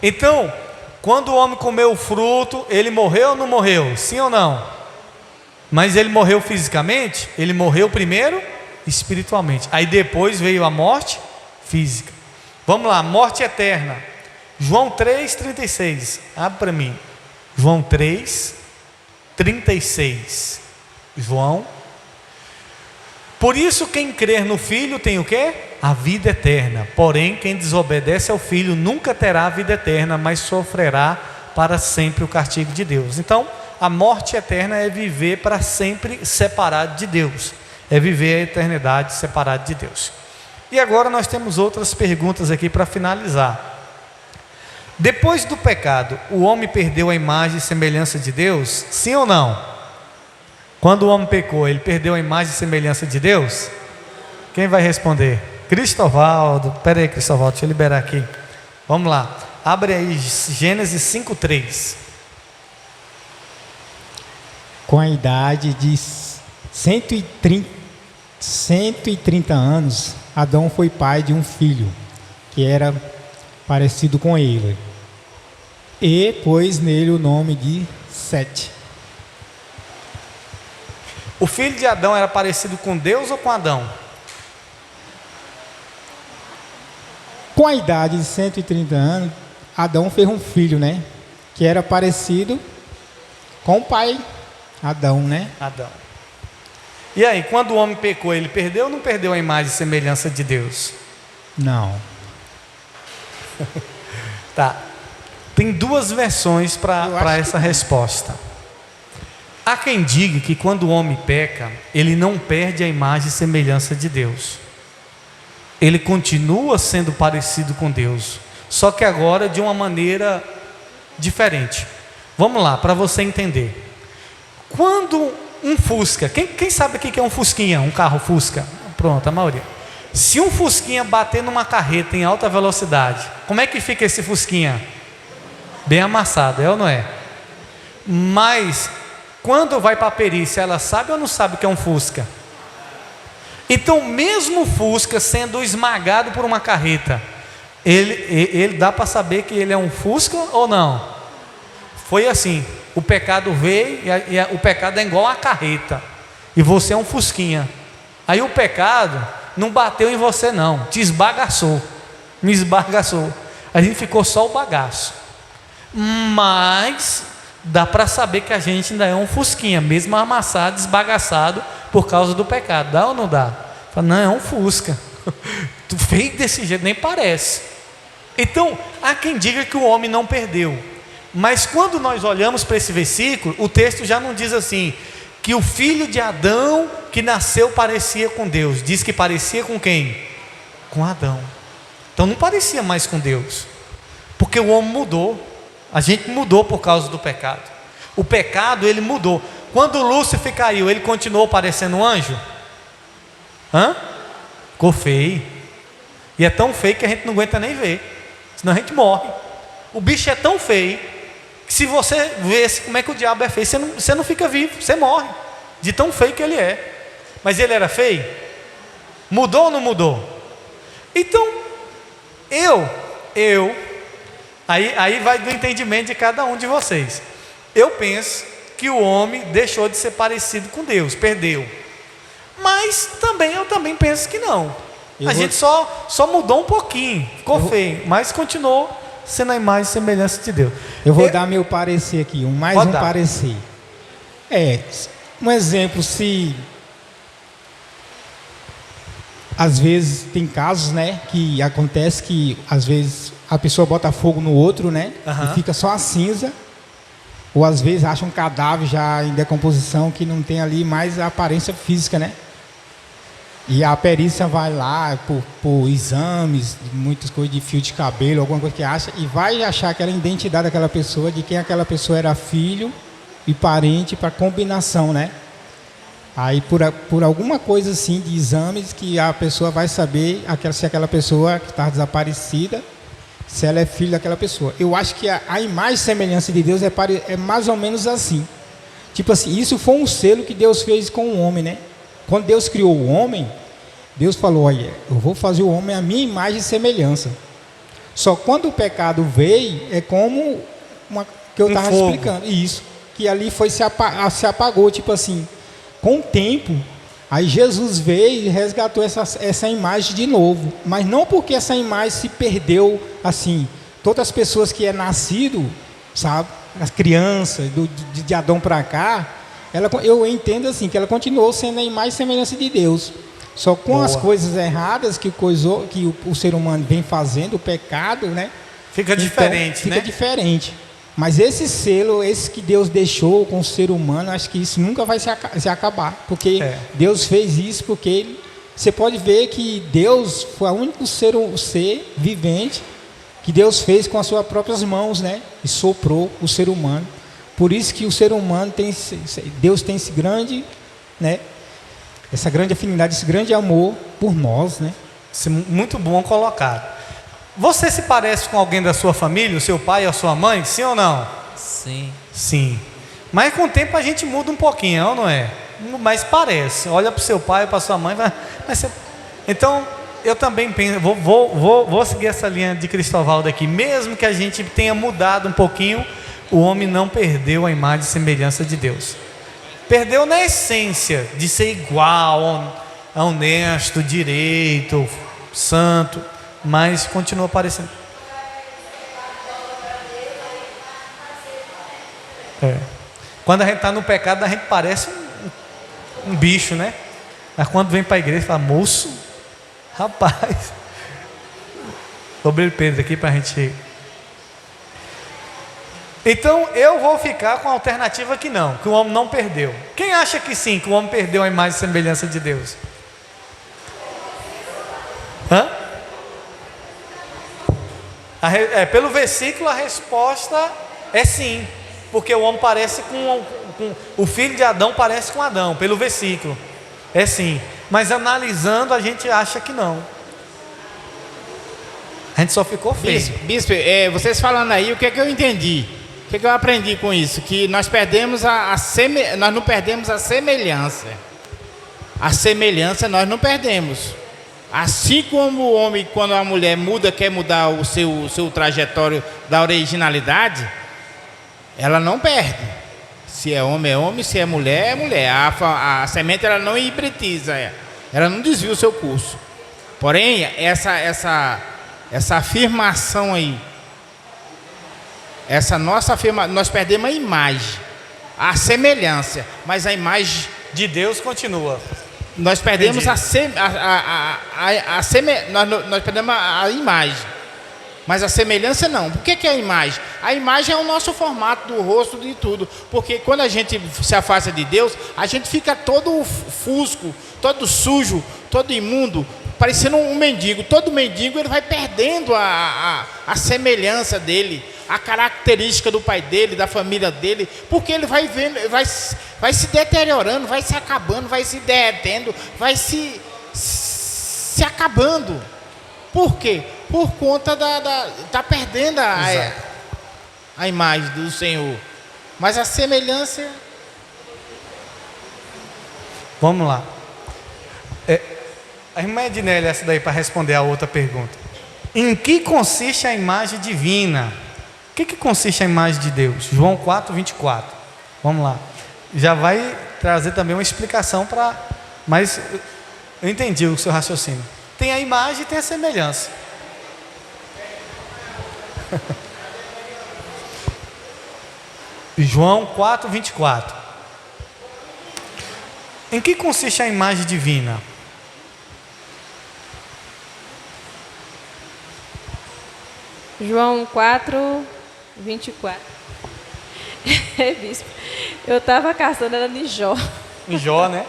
Então, quando o homem comeu o fruto, ele morreu ou não morreu? Sim ou não? Mas ele morreu fisicamente? Ele morreu primeiro espiritualmente. Aí depois veio a morte física. Vamos lá, morte eterna. João 3,36. Abre para mim. João 3,36. João. Por isso quem crer no Filho tem o quê? a vida eterna. Porém, quem desobedece ao Filho nunca terá a vida eterna, mas sofrerá para sempre o castigo de Deus. Então, a morte eterna é viver para sempre separado de Deus, é viver a eternidade separado de Deus. E agora nós temos outras perguntas aqui para finalizar. Depois do pecado, o homem perdeu a imagem e semelhança de Deus? Sim ou não? Quando o homem pecou, ele perdeu a imagem e semelhança de Deus? Quem vai responder? Cristovaldo. Espera aí, Cristovaldo, deixa eu liberar aqui. Vamos lá. Abre aí Gênesis 5:3. Com a idade de 130 anos, Adão foi pai de um filho, que era parecido com ele, e pôs nele o nome de Sete. O filho de Adão era parecido com Deus ou com Adão? Com a idade de 130 anos, Adão fez um filho, né? Que era parecido com o pai Adão, né? Adão. E aí, quando o homem pecou, ele perdeu ou não perdeu a imagem e semelhança de Deus? Não. Tá. Tem duas versões para essa resposta. Há quem diga que quando o homem peca, ele não perde a imagem e semelhança de Deus. Ele continua sendo parecido com Deus, só que agora de uma maneira diferente. Vamos lá, para você entender. Quando um Fusca, quem sabe o que é um Fusquinha, um carro Fusca? Pronto, a maioria. Se um Fusquinha bater numa carreta em alta velocidade, como é que fica esse Fusquinha? Bem amassado, é ou não é? Mas quando vai para a perícia, ela sabe ou não sabe que é um Fusca? Então, mesmo o Fusca sendo esmagado por uma carreta, ele dá para saber que ele é um Fusca ou não? Foi assim, o pecado veio e o pecado é igual a carreta, e você é um Fusquinha. Aí o pecado não bateu em você não, te esbagaçou, me esbagaçou. A gente ficou só o bagaço. Mas dá para saber que a gente ainda é um Fusquinha, mesmo amassado, esbagaçado por causa do pecado. Dá ou não dá? Fala, não, é um Fusca. Tu fez desse jeito, nem parece. Então, há quem diga que o homem não perdeu. Mas quando nós olhamos para esse versículo, o texto já não diz assim, que o filho de Adão que nasceu parecia com Deus. Diz que parecia com quem? Com Adão. Então não parecia mais com Deus, porque o homem mudou. A gente mudou por causa do pecado. O pecado, ele mudou. Quando Lúcifer caiu, ele continuou parecendo um anjo? Ficou feio. E é tão feio que a gente não aguenta nem ver, senão a gente morre. O bicho é tão feio que se você vê como é que o diabo é feio, você não fica vivo, você morre de tão feio que ele é. Mas ele era feio? Mudou ou não mudou? Então, aí vai do entendimento de cada um de vocês. Eu penso que o homem deixou de ser parecido com Deus, perdeu. Mas eu também penso que não. A gente só mudou um pouquinho, ficou feio, mas continuou sendo a imagem e semelhança de Deus. Eu vou dar meu parecer aqui, parecer. Um exemplo, se às vezes tem casos, né, que acontece que às vezes a pessoa bota fogo no outro, né, e fica só a cinza, ou às vezes acha um cadáver já em decomposição que não tem ali mais a aparência física, né? E a perícia vai lá por exames, muitas coisas de fio de cabelo, alguma coisa que acha, e vai achar aquela identidade daquela pessoa, de quem aquela pessoa era filho e parente, para combinação, né? Aí por alguma coisa assim de exames que a pessoa vai saber se aquela pessoa que está desaparecida, se ela é filho daquela pessoa. Eu acho que a imagem e semelhança de Deus é mais ou menos assim. Tipo assim, isso foi um selo que Deus fez com o homem, né? Quando Deus criou o homem, Deus falou, olha, eu vou fazer o homem a minha imagem e semelhança. Só quando o pecado veio, é como que eu estava explicando. Isso, que ali se apagou, tipo assim, com o tempo, aí Jesus veio e resgatou essa imagem de novo. Mas não porque essa imagem se perdeu, assim, todas as pessoas que é nascido, sabe, as crianças, de Adão para cá, eu entendo assim, que ela continuou sendo a imagem e semelhança de Deus. Só com Boa. as coisas erradas que o ser humano vem fazendo, o pecado, né? Fica Então, diferente, fica né? diferente. Mas esse selo, esse que Deus deixou com o ser humano, acho que isso nunca vai se acabar. Porque Deus fez isso, porque você pode ver que Deus foi o único ser vivente que Deus fez com as suas próprias mãos, né? E soprou o ser humano. Por isso que o ser humano Deus tem esse grande, né? Essa grande afinidade, esse grande amor por nós, né? Isso é muito bom colocado. Você se parece com alguém da sua família, o seu pai ou a sua mãe? Sim ou não? Sim. Sim. Mas com o tempo a gente muda um pouquinho, ou não é? Mas parece. Olha para o seu pai ou para a sua mãe. Então, eu também penso, vou seguir essa linha de Cristovaldo aqui. Mesmo que a gente tenha mudado um pouquinho, o homem não perdeu a imagem e semelhança de Deus. Perdeu na essência de ser igual, honesto, direito, santo, mas continua parecendo. Quando a gente está no pecado, a gente parece um bicho, né? Mas quando vem para a igreja, fala, moço, rapaz. Sobre Pedro aqui para a gente. Então eu vou ficar com a alternativa que não, que o homem não perdeu. Quem acha que sim, que o homem perdeu a imagem e semelhança de Deus? Hã? Pelo versículo a resposta é sim, porque o homem parece com o filho de Adão parece com Adão, pelo versículo é sim, mas analisando a gente acha que não. A gente só ficou feio. Bispo, vocês falando aí, o que é que eu entendi? O que é que eu aprendi com isso? Que nós perdemos nós não perdemos a semelhança. A semelhança nós não perdemos. Assim como o homem, quando a mulher quer mudar o seu trajetório da originalidade, ela não perde. Se é homem, se é mulher, é mulher. A semente ela não hibridiza, ela não desvia o seu curso. Porém, essa afirmação aí, essa nossa afirmação, nós perdemos a imagem, a semelhança, mas a imagem de Deus continua. Nós perdemos nós perdemos a imagem, mas a semelhança não. Por que é a imagem? A imagem é o nosso formato do rosto, de tudo. Porque quando a gente se afasta de Deus, a gente fica todo fusco, todo sujo, todo imundo, parecendo um mendigo. Todo mendigo ele vai perdendo a semelhança dele, a característica do pai dele, da família dele, porque ele vai vendo, vai se deteriorando, vai se acabando, vai se derretendo, vai se acabando. Por quê? Por conta tá perdendo a imagem do Senhor. Mas a semelhança. Vamos lá. A irmã Ednelli, essa daí para responder a outra pergunta. Em que consiste a imagem divina? O que consiste a imagem de Deus? João 4:24. Vamos lá. Já vai trazer também uma explicação para. Mas eu entendi o seu raciocínio. Tem a imagem e tem a semelhança. João 4:24. Em que consiste a imagem divina? João 4:24. Bispo, eu estava caçando ela em Jó. Em Jó, né?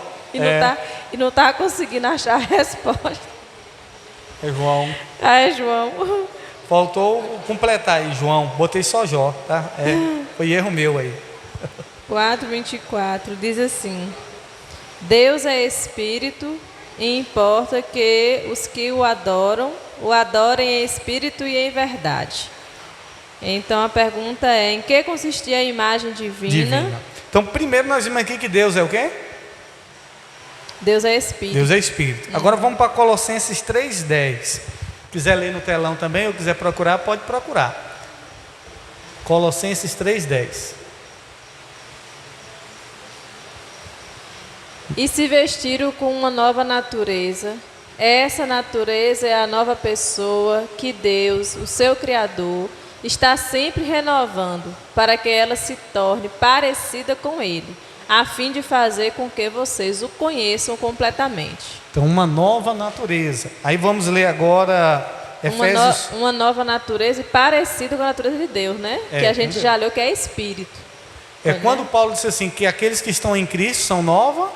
E não tá conseguindo achar a resposta. É João. É João. Faltou completar aí, João. Botei só Jó, tá? Foi erro meu aí. 4:24 diz assim: Deus é espírito e importa que os que o adorem em espírito e em verdade. Então a pergunta é: em que consistia a imagem divina? Então primeiro nós vimos aqui que Deus é o quê? Deus é espírito. Deus é espírito. Agora vamos para Colossenses 3:10. Quiser ler no telão também, ou quiser procurar, pode procurar. Colossenses 3:10. E se vestiram com uma nova natureza. Essa natureza é a nova pessoa que Deus, o seu Criador, está sempre renovando para que ela se torne parecida com Ele. a fim de fazer com que vocês o conheçam completamente. Então, uma nova natureza. Aí vamos ler agora Efésios. Uma nova natureza e parecida com a natureza de Deus, né? Que a gente já leu que é espírito. Quando Paulo disse assim, que aqueles que estão em Cristo são novas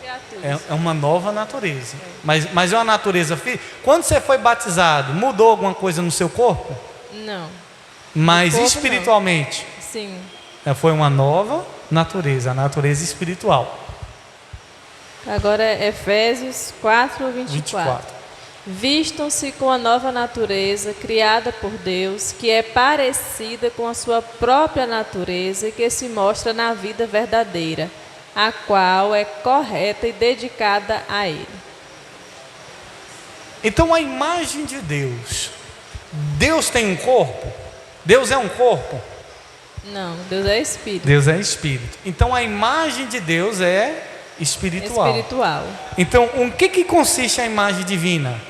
criaturas. É uma nova natureza. Mas é uma natureza física. Quando você foi batizado, mudou alguma coisa no seu corpo? Não. Mas corpo, espiritualmente? Sim. Foi uma nova natureza, a natureza espiritual. Agora é Efésios 4:24. Vistam-se com a nova natureza criada por Deus, que é parecida com a sua própria natureza e que se mostra na vida verdadeira, a qual é correta e dedicada a Ele. Então, a imagem de Deus. Deus tem um corpo? Deus é um corpo? Não, Deus é espírito. Deus é espírito. Então, a imagem de Deus é espiritual. Espiritual. Então, o que consiste a imagem divina?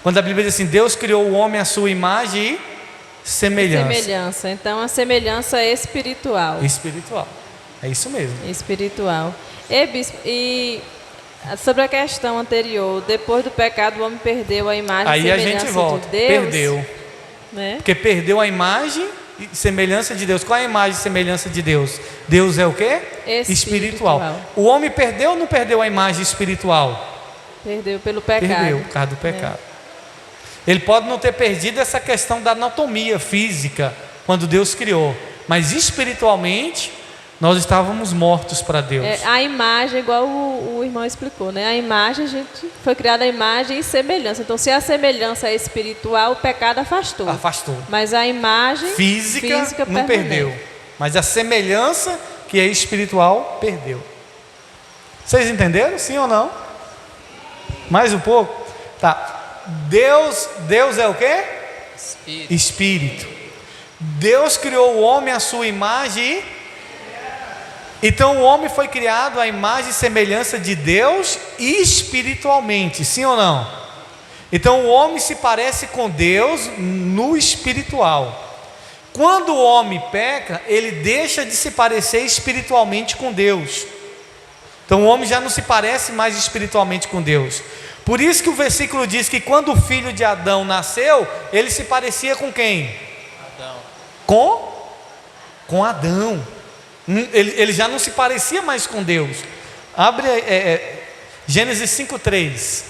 Quando a Bíblia diz assim, Deus criou o homem à sua imagem e semelhança. Semelhança. Então, a semelhança é espiritual. Espiritual. É isso mesmo. Espiritual. Bispo, e sobre a questão anterior, depois do pecado o homem perdeu a imagem Aí e a semelhança gente volta. de Deus. Perdeu. Né? Porque perdeu a imagem e semelhança de Deus. Qual é a imagem e semelhança de Deus? Deus é o quê? Espiritual. O homem perdeu ou não perdeu a imagem espiritual? Perdeu pelo pecado. Perdeu, por causa do pecado. Ele pode não ter perdido essa questão da anatomia física, quando Deus criou. Mas espiritualmente, nós estávamos mortos para Deus. A imagem, igual o irmão explicou, né? A imagem, a gente foi criada a imagem e semelhança. Então, se a semelhança é espiritual, o pecado afastou. Afastou. Mas a imagem física não perdeu. Mas a semelhança, que é espiritual, perdeu. Vocês entenderam? Sim ou não? Mais um pouco? Tá. Deus é o quê? Espírito. Deus criou o homem à sua imagem e... Então o homem foi criado à imagem e semelhança de Deus espiritualmente, sim ou não? Então o homem se parece com Deus no espiritual. Quando o homem peca, ele deixa de se parecer espiritualmente com Deus. Então o homem já não se parece mais espiritualmente com Deus. Por isso que o versículo diz que quando o filho de Adão nasceu, ele se parecia com quem? Adão. Com Adão. Ele já não se parecia mais com Deus. Abre Gênesis 5:3.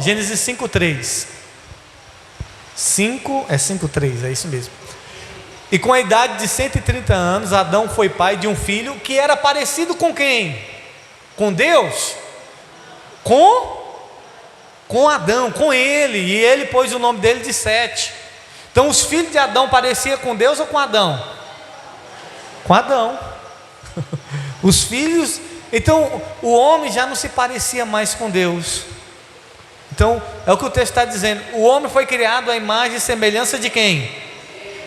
Gênesis 5:3. 5:3, é isso mesmo. E com a idade de 130 anos, Adão foi pai de um filho que era parecido com quem? Com Deus? Com Adão, com ele. E ele pôs o nome dele de Sete. Então os filhos de Adão pareciam com Deus ou com Adão? Com Adão. Os filhos. Então o homem já não se parecia mais com Deus. Então é o que o texto está dizendo. O homem foi criado à imagem e semelhança de quem?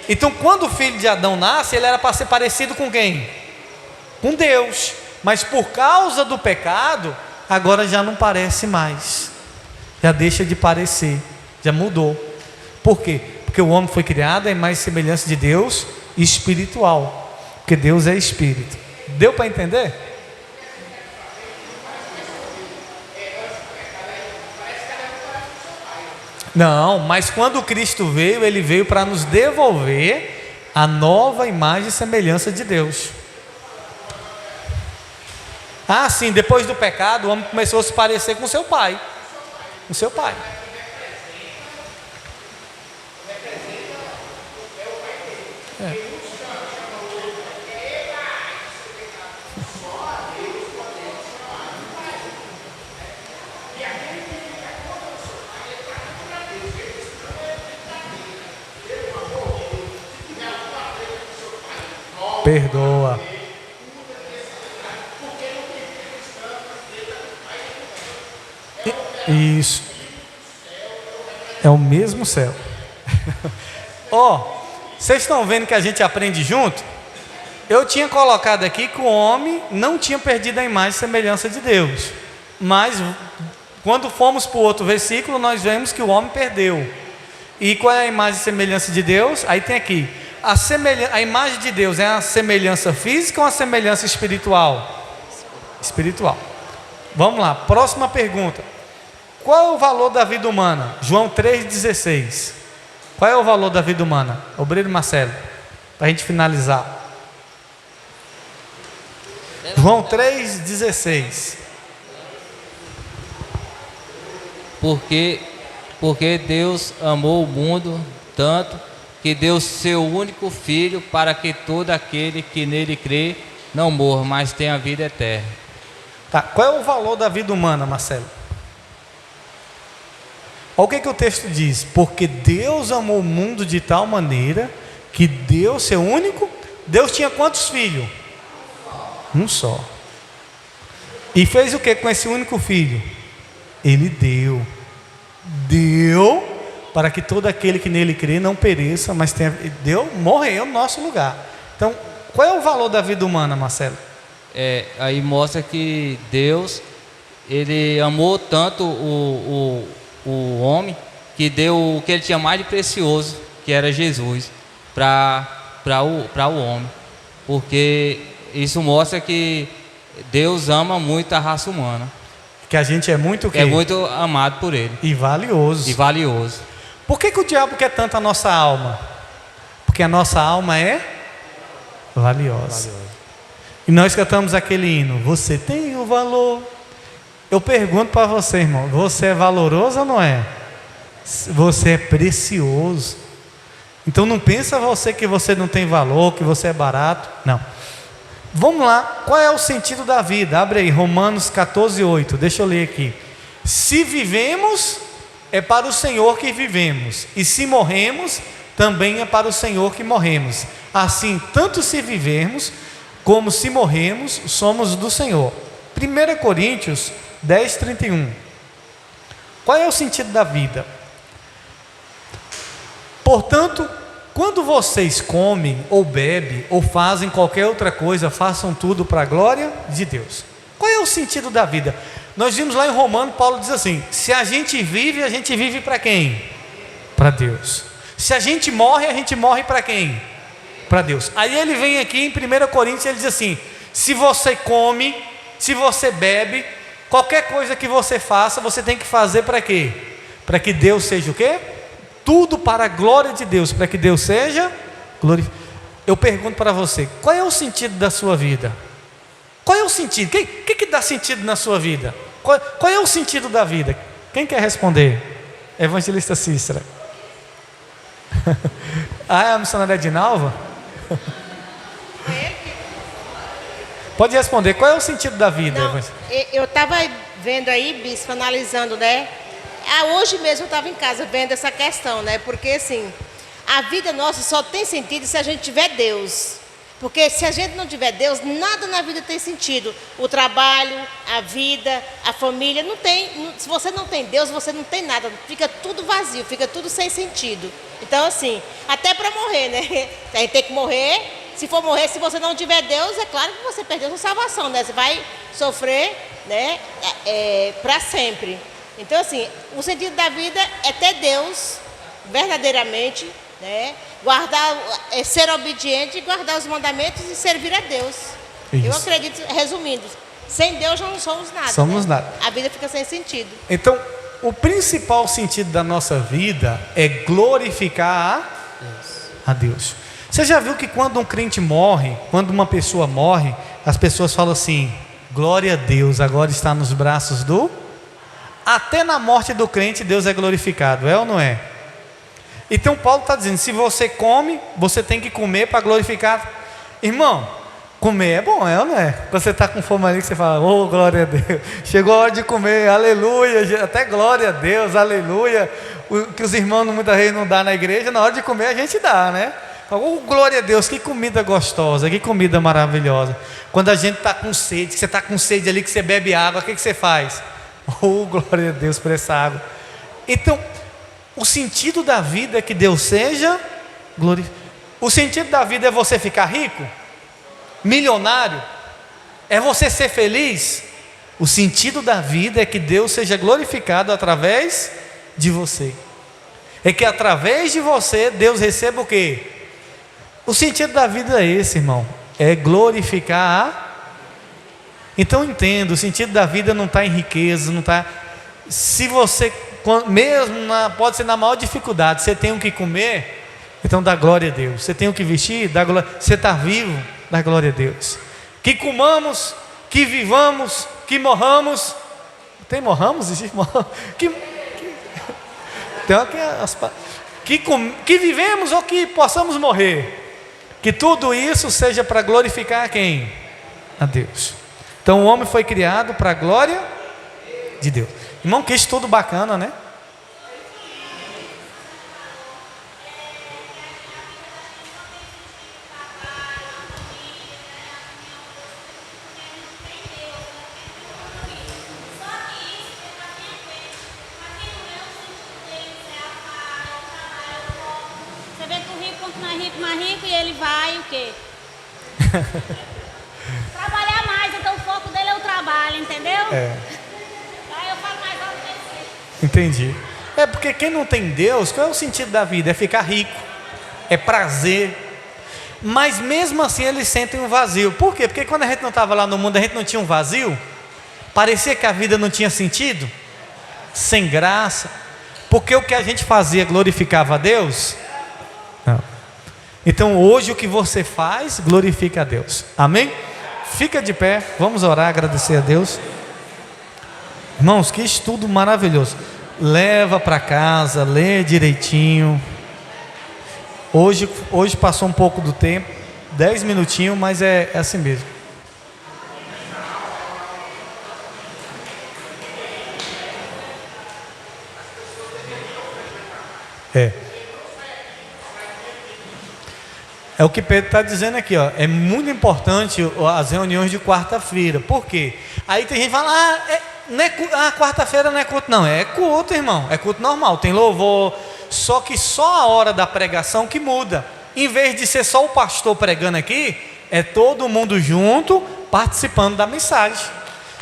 Então quando o filho de Adão nasce, ele era para ser parecido com quem? Com Deus. Mas por causa do pecado, agora já não parece mais. Já deixa de parecer. Já mudou. Por quê? Porque o homem foi criado à imagem e semelhança de Deus espiritual. Porque Deus é espírito. Deu para entender? Não, mas quando Cristo veio, Ele veio para nos devolver a nova imagem e semelhança de Deus. Sim, depois do pecado, o homem começou a se parecer com seu pai. Com seu pai. Perdoa. Isso. É o mesmo céu. Vocês estão vendo que a gente aprende junto? Eu tinha colocado aqui que o homem não tinha perdido a imagem e semelhança de Deus. Mas quando fomos para o outro versículo, nós vemos que o homem perdeu. E qual é a imagem e semelhança de Deus? Aí tem aqui. A imagem de Deus é uma semelhança física ou uma semelhança espiritual? espiritual. Vamos lá, próxima pergunta. Qual é o valor da vida humana? João 3,16. Qual é o valor da vida humana? Obreiro Marcelo, para a gente finalizar. João 3,16. Porque Deus amou o mundo tanto que deu seu único filho para que todo aquele que nele crê não morra, mas tenha vida eterna. Tá, qual é o valor da vida humana, Marcelo? Olha o que o texto diz. Porque Deus amou o mundo de tal maneira que deu seu único. Deus tinha quantos filhos? Um só. E fez o que com esse único filho? Ele deu para que todo aquele que nele crê não pereça, mas tenha, morreu no nosso lugar. Então, qual é o valor da vida humana, Marcelo? Aí mostra que Deus, ele amou tanto o homem, que deu o que ele tinha mais de precioso, que era Jesus, para o homem. Porque isso mostra que Deus ama muito a raça humana. Que a gente é muito o quê? É muito amado por ele. E valioso. Por que o diabo quer tanto a nossa alma? Porque a nossa alma é valiosa. E nós cantamos aquele hino: você tem o valor. Eu pergunto para você, irmão, você é valoroso ou não é? Você é precioso. Então não pensa você que você não tem valor, que você é barato. Não. Vamos lá, qual é o sentido da vida? Abre aí, Romanos 14:8. Deixa eu ler aqui. Se vivemos, é para o Senhor que vivemos, e se morremos, também é para o Senhor que morremos. Assim, tanto se vivermos como se morremos, somos do Senhor. 1 Coríntios 10:31. Qual é o sentido da vida? Portanto, quando vocês comem, ou bebem, ou fazem qualquer outra coisa, façam tudo para a glória de Deus. Qual é o sentido da vida? Nós vimos lá em Romanos, Paulo diz assim: se a gente vive para quem? Para Deus. Se a gente morre para quem? Para Deus. Aí ele vem aqui em 1 Coríntios e ele diz assim: se você come, se você bebe, qualquer coisa que você faça, você tem que fazer para quê? Para que Deus seja o quê? Tudo para a glória de Deus, para que Deus seja glorificado. Eu pergunto para você, qual é o sentido da sua vida? Qual é o sentido? O que dá sentido na sua vida? Qual é o sentido da vida? Quem quer responder? Evangelista Cícera. É a missionária Edinalva? Pode responder, qual é o sentido da vida? Não, eu estava vendo aí, bispo, analisando, né? Hoje mesmo eu estava em casa vendo essa questão, né? Porque assim, a vida nossa só tem sentido se a gente tiver Deus. Porque se a gente não tiver Deus, nada na vida tem sentido. O trabalho, a vida, a família, não tem. Se você não tem Deus, você não tem nada. Fica tudo vazio, fica tudo sem sentido. Então assim, até para morrer, né? A gente tem que morrer. Se for morrer, se você não tiver Deus, é claro que você perdeu sua salvação, né? Você vai sofrer, né? Para sempre. Então assim, o sentido da vida é ter Deus verdadeiramente, né? Guardar, ser obediente, guardar os mandamentos e servir a Deus. Isso. Eu acredito, resumindo, sem Deus não somos nada. Somos nada. A vida fica sem sentido. Então, o principal sentido da nossa vida é glorificar a Deus. Você já viu que quando um crente morre, quando uma pessoa morre, as pessoas falam assim: glória a Deus, agora está nos braços do... Até na morte do crente Deus é glorificado, é ou não é? Então Paulo está dizendo: se você come, você tem que comer para glorificar. Irmão, comer é bom, é ou não é? Quando você está com fome ali, você fala: oh, glória a Deus, chegou a hora de comer, aleluia, até glória a Deus, aleluia. O que os irmãos muitas vezes não dão na igreja, na hora de comer a gente dá, né? Oh, glória a Deus, que comida gostosa, que comida maravilhosa. Quando a gente está com sede, que você está com sede ali, que você bebe água, o que você faz? Oh, glória a Deus por essa água. Então, o sentido da vida é que Deus seja glorificado. O sentido da vida é você ficar rico, milionário, é você ser feliz. O sentido da vida é que Deus seja glorificado através de você. É que através de você Deus receba o quê? O sentido da vida é esse, irmão. É glorificar Então entenda, o sentido da vida não está em riqueza, não está. Se você, mesmo pode ser na maior dificuldade, você tem o que comer, então dá glória a Deus. Você tem o que vestir, dá glória. Você está vivo, dá glória a Deus. Que comamos, que vivamos, que morramos. Tem morramos? Existe morramos? Que vivemos ou que possamos morrer. Que tudo isso seja para glorificar a quem? A Deus. Então o homem foi criado para a glória de Deus. Irmão, que estudo bacana, né? Você vê que o rico, quanto mais rico, e ele vai o quê? Trabalhar mais, então o foco dele é o trabalho, entendeu? Aí eu falo mais alto que você. Entendi. É porque quem não tem Deus, qual é o sentido da vida? É ficar rico, é prazer. Mas mesmo assim eles sentem um vazio. Por quê? Porque quando a gente não estava lá no mundo, a gente não tinha um vazio. Parecia que a vida não tinha sentido, sem graça. Porque o que a gente fazia glorificava a Deus? Não. Então hoje o que você faz glorifica a Deus. Amém? Fica de pé, vamos orar, agradecer a Deus. Irmãos, que estudo maravilhoso. Leva para casa, lê direitinho. Hoje passou um pouco do tempo, 10 minutinhos, mas é assim mesmo. É o que Pedro está dizendo aqui, ó. É muito importante as reuniões de quarta-feira. Por quê? Aí tem gente que fala, quarta-feira não é culto. Não, é culto, irmão. É culto normal, tem louvor. Só que só a hora da pregação que muda. Em vez de ser só o pastor pregando aqui, é todo mundo junto, participando da mensagem.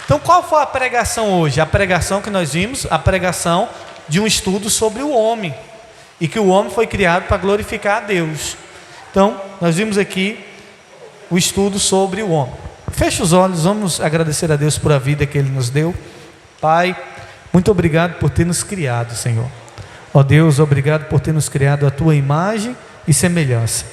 Então qual foi a pregação hoje? A pregação que nós vimos, a pregação de um estudo sobre o homem. E que o homem foi criado para glorificar a Deus. Então, nós vimos aqui o estudo sobre o homem. Feche os olhos, vamos agradecer a Deus por a vida que Ele nos deu. Pai, muito obrigado por ter nos criado, Senhor. Ó Deus, obrigado por ter nos criado a Tua imagem e semelhança.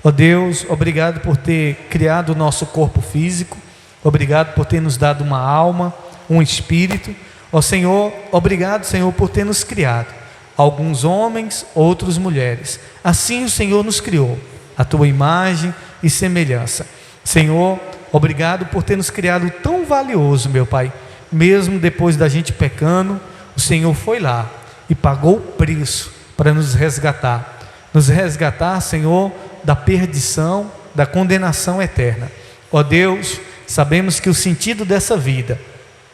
Ó Deus, obrigado por ter criado o nosso corpo físico. Obrigado por ter nos dado uma alma, um espírito. Ó Senhor, obrigado, Senhor, por ter nos criado. Alguns homens, outros mulheres. Assim o Senhor nos criou. A Tua imagem e semelhança. Senhor, obrigado por ter nos criado tão valioso, meu Pai. Mesmo depois da gente pecando, o Senhor foi lá e pagou o preço para nos resgatar. Nos resgatar, Senhor, da perdição, da condenação eterna. Ó Deus, sabemos que o sentido dessa vida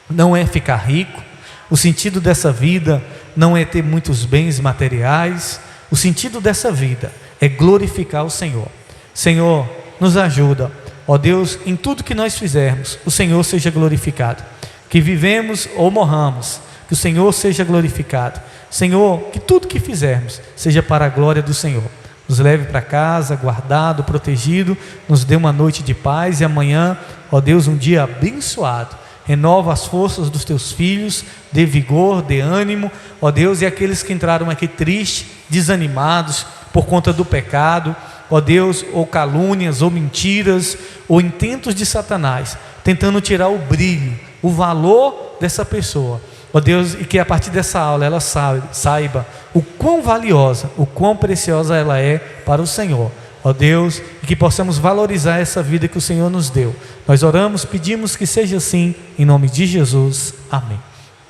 não é ficar rico. O sentido dessa vida não é ter muitos bens materiais. O sentido dessa vida é glorificar o Senhor. Senhor, nos ajuda, ó Deus, em tudo que nós fizermos, o Senhor seja glorificado. Que vivemos ou morramos, que o Senhor seja glorificado. Senhor, que tudo que fizermos seja para a glória do Senhor. Nos leve para casa, guardado, protegido, nos dê uma noite de paz e amanhã, ó Deus, um dia abençoado. Renova as forças dos Teus filhos, dê vigor, dê ânimo, ó Deus, e aqueles que entraram aqui tristes, desanimados por conta do pecado, ó Deus, ou calúnias, ou mentiras, ou intentos de Satanás, tentando tirar o brilho, o valor dessa pessoa, ó Deus, e que a partir dessa aula ela saiba o quão valiosa, o quão preciosa ela é para o Senhor, ó Deus, e que possamos valorizar essa vida que o Senhor nos deu. Nós oramos, pedimos que seja assim, em nome de Jesus, amém.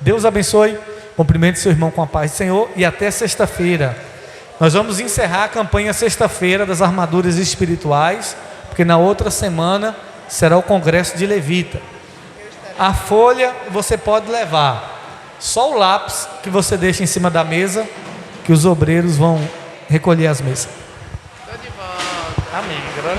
Deus abençoe, cumprimente seu irmão com a paz do Senhor e até sexta-feira. Nós vamos encerrar a campanha sexta-feira das armaduras espirituais, porque na outra semana será o congresso de Levita. A folha você pode levar, só o lápis que você deixa em cima da mesa, que os obreiros vão recolher as mesas. Estou de volta. Amém.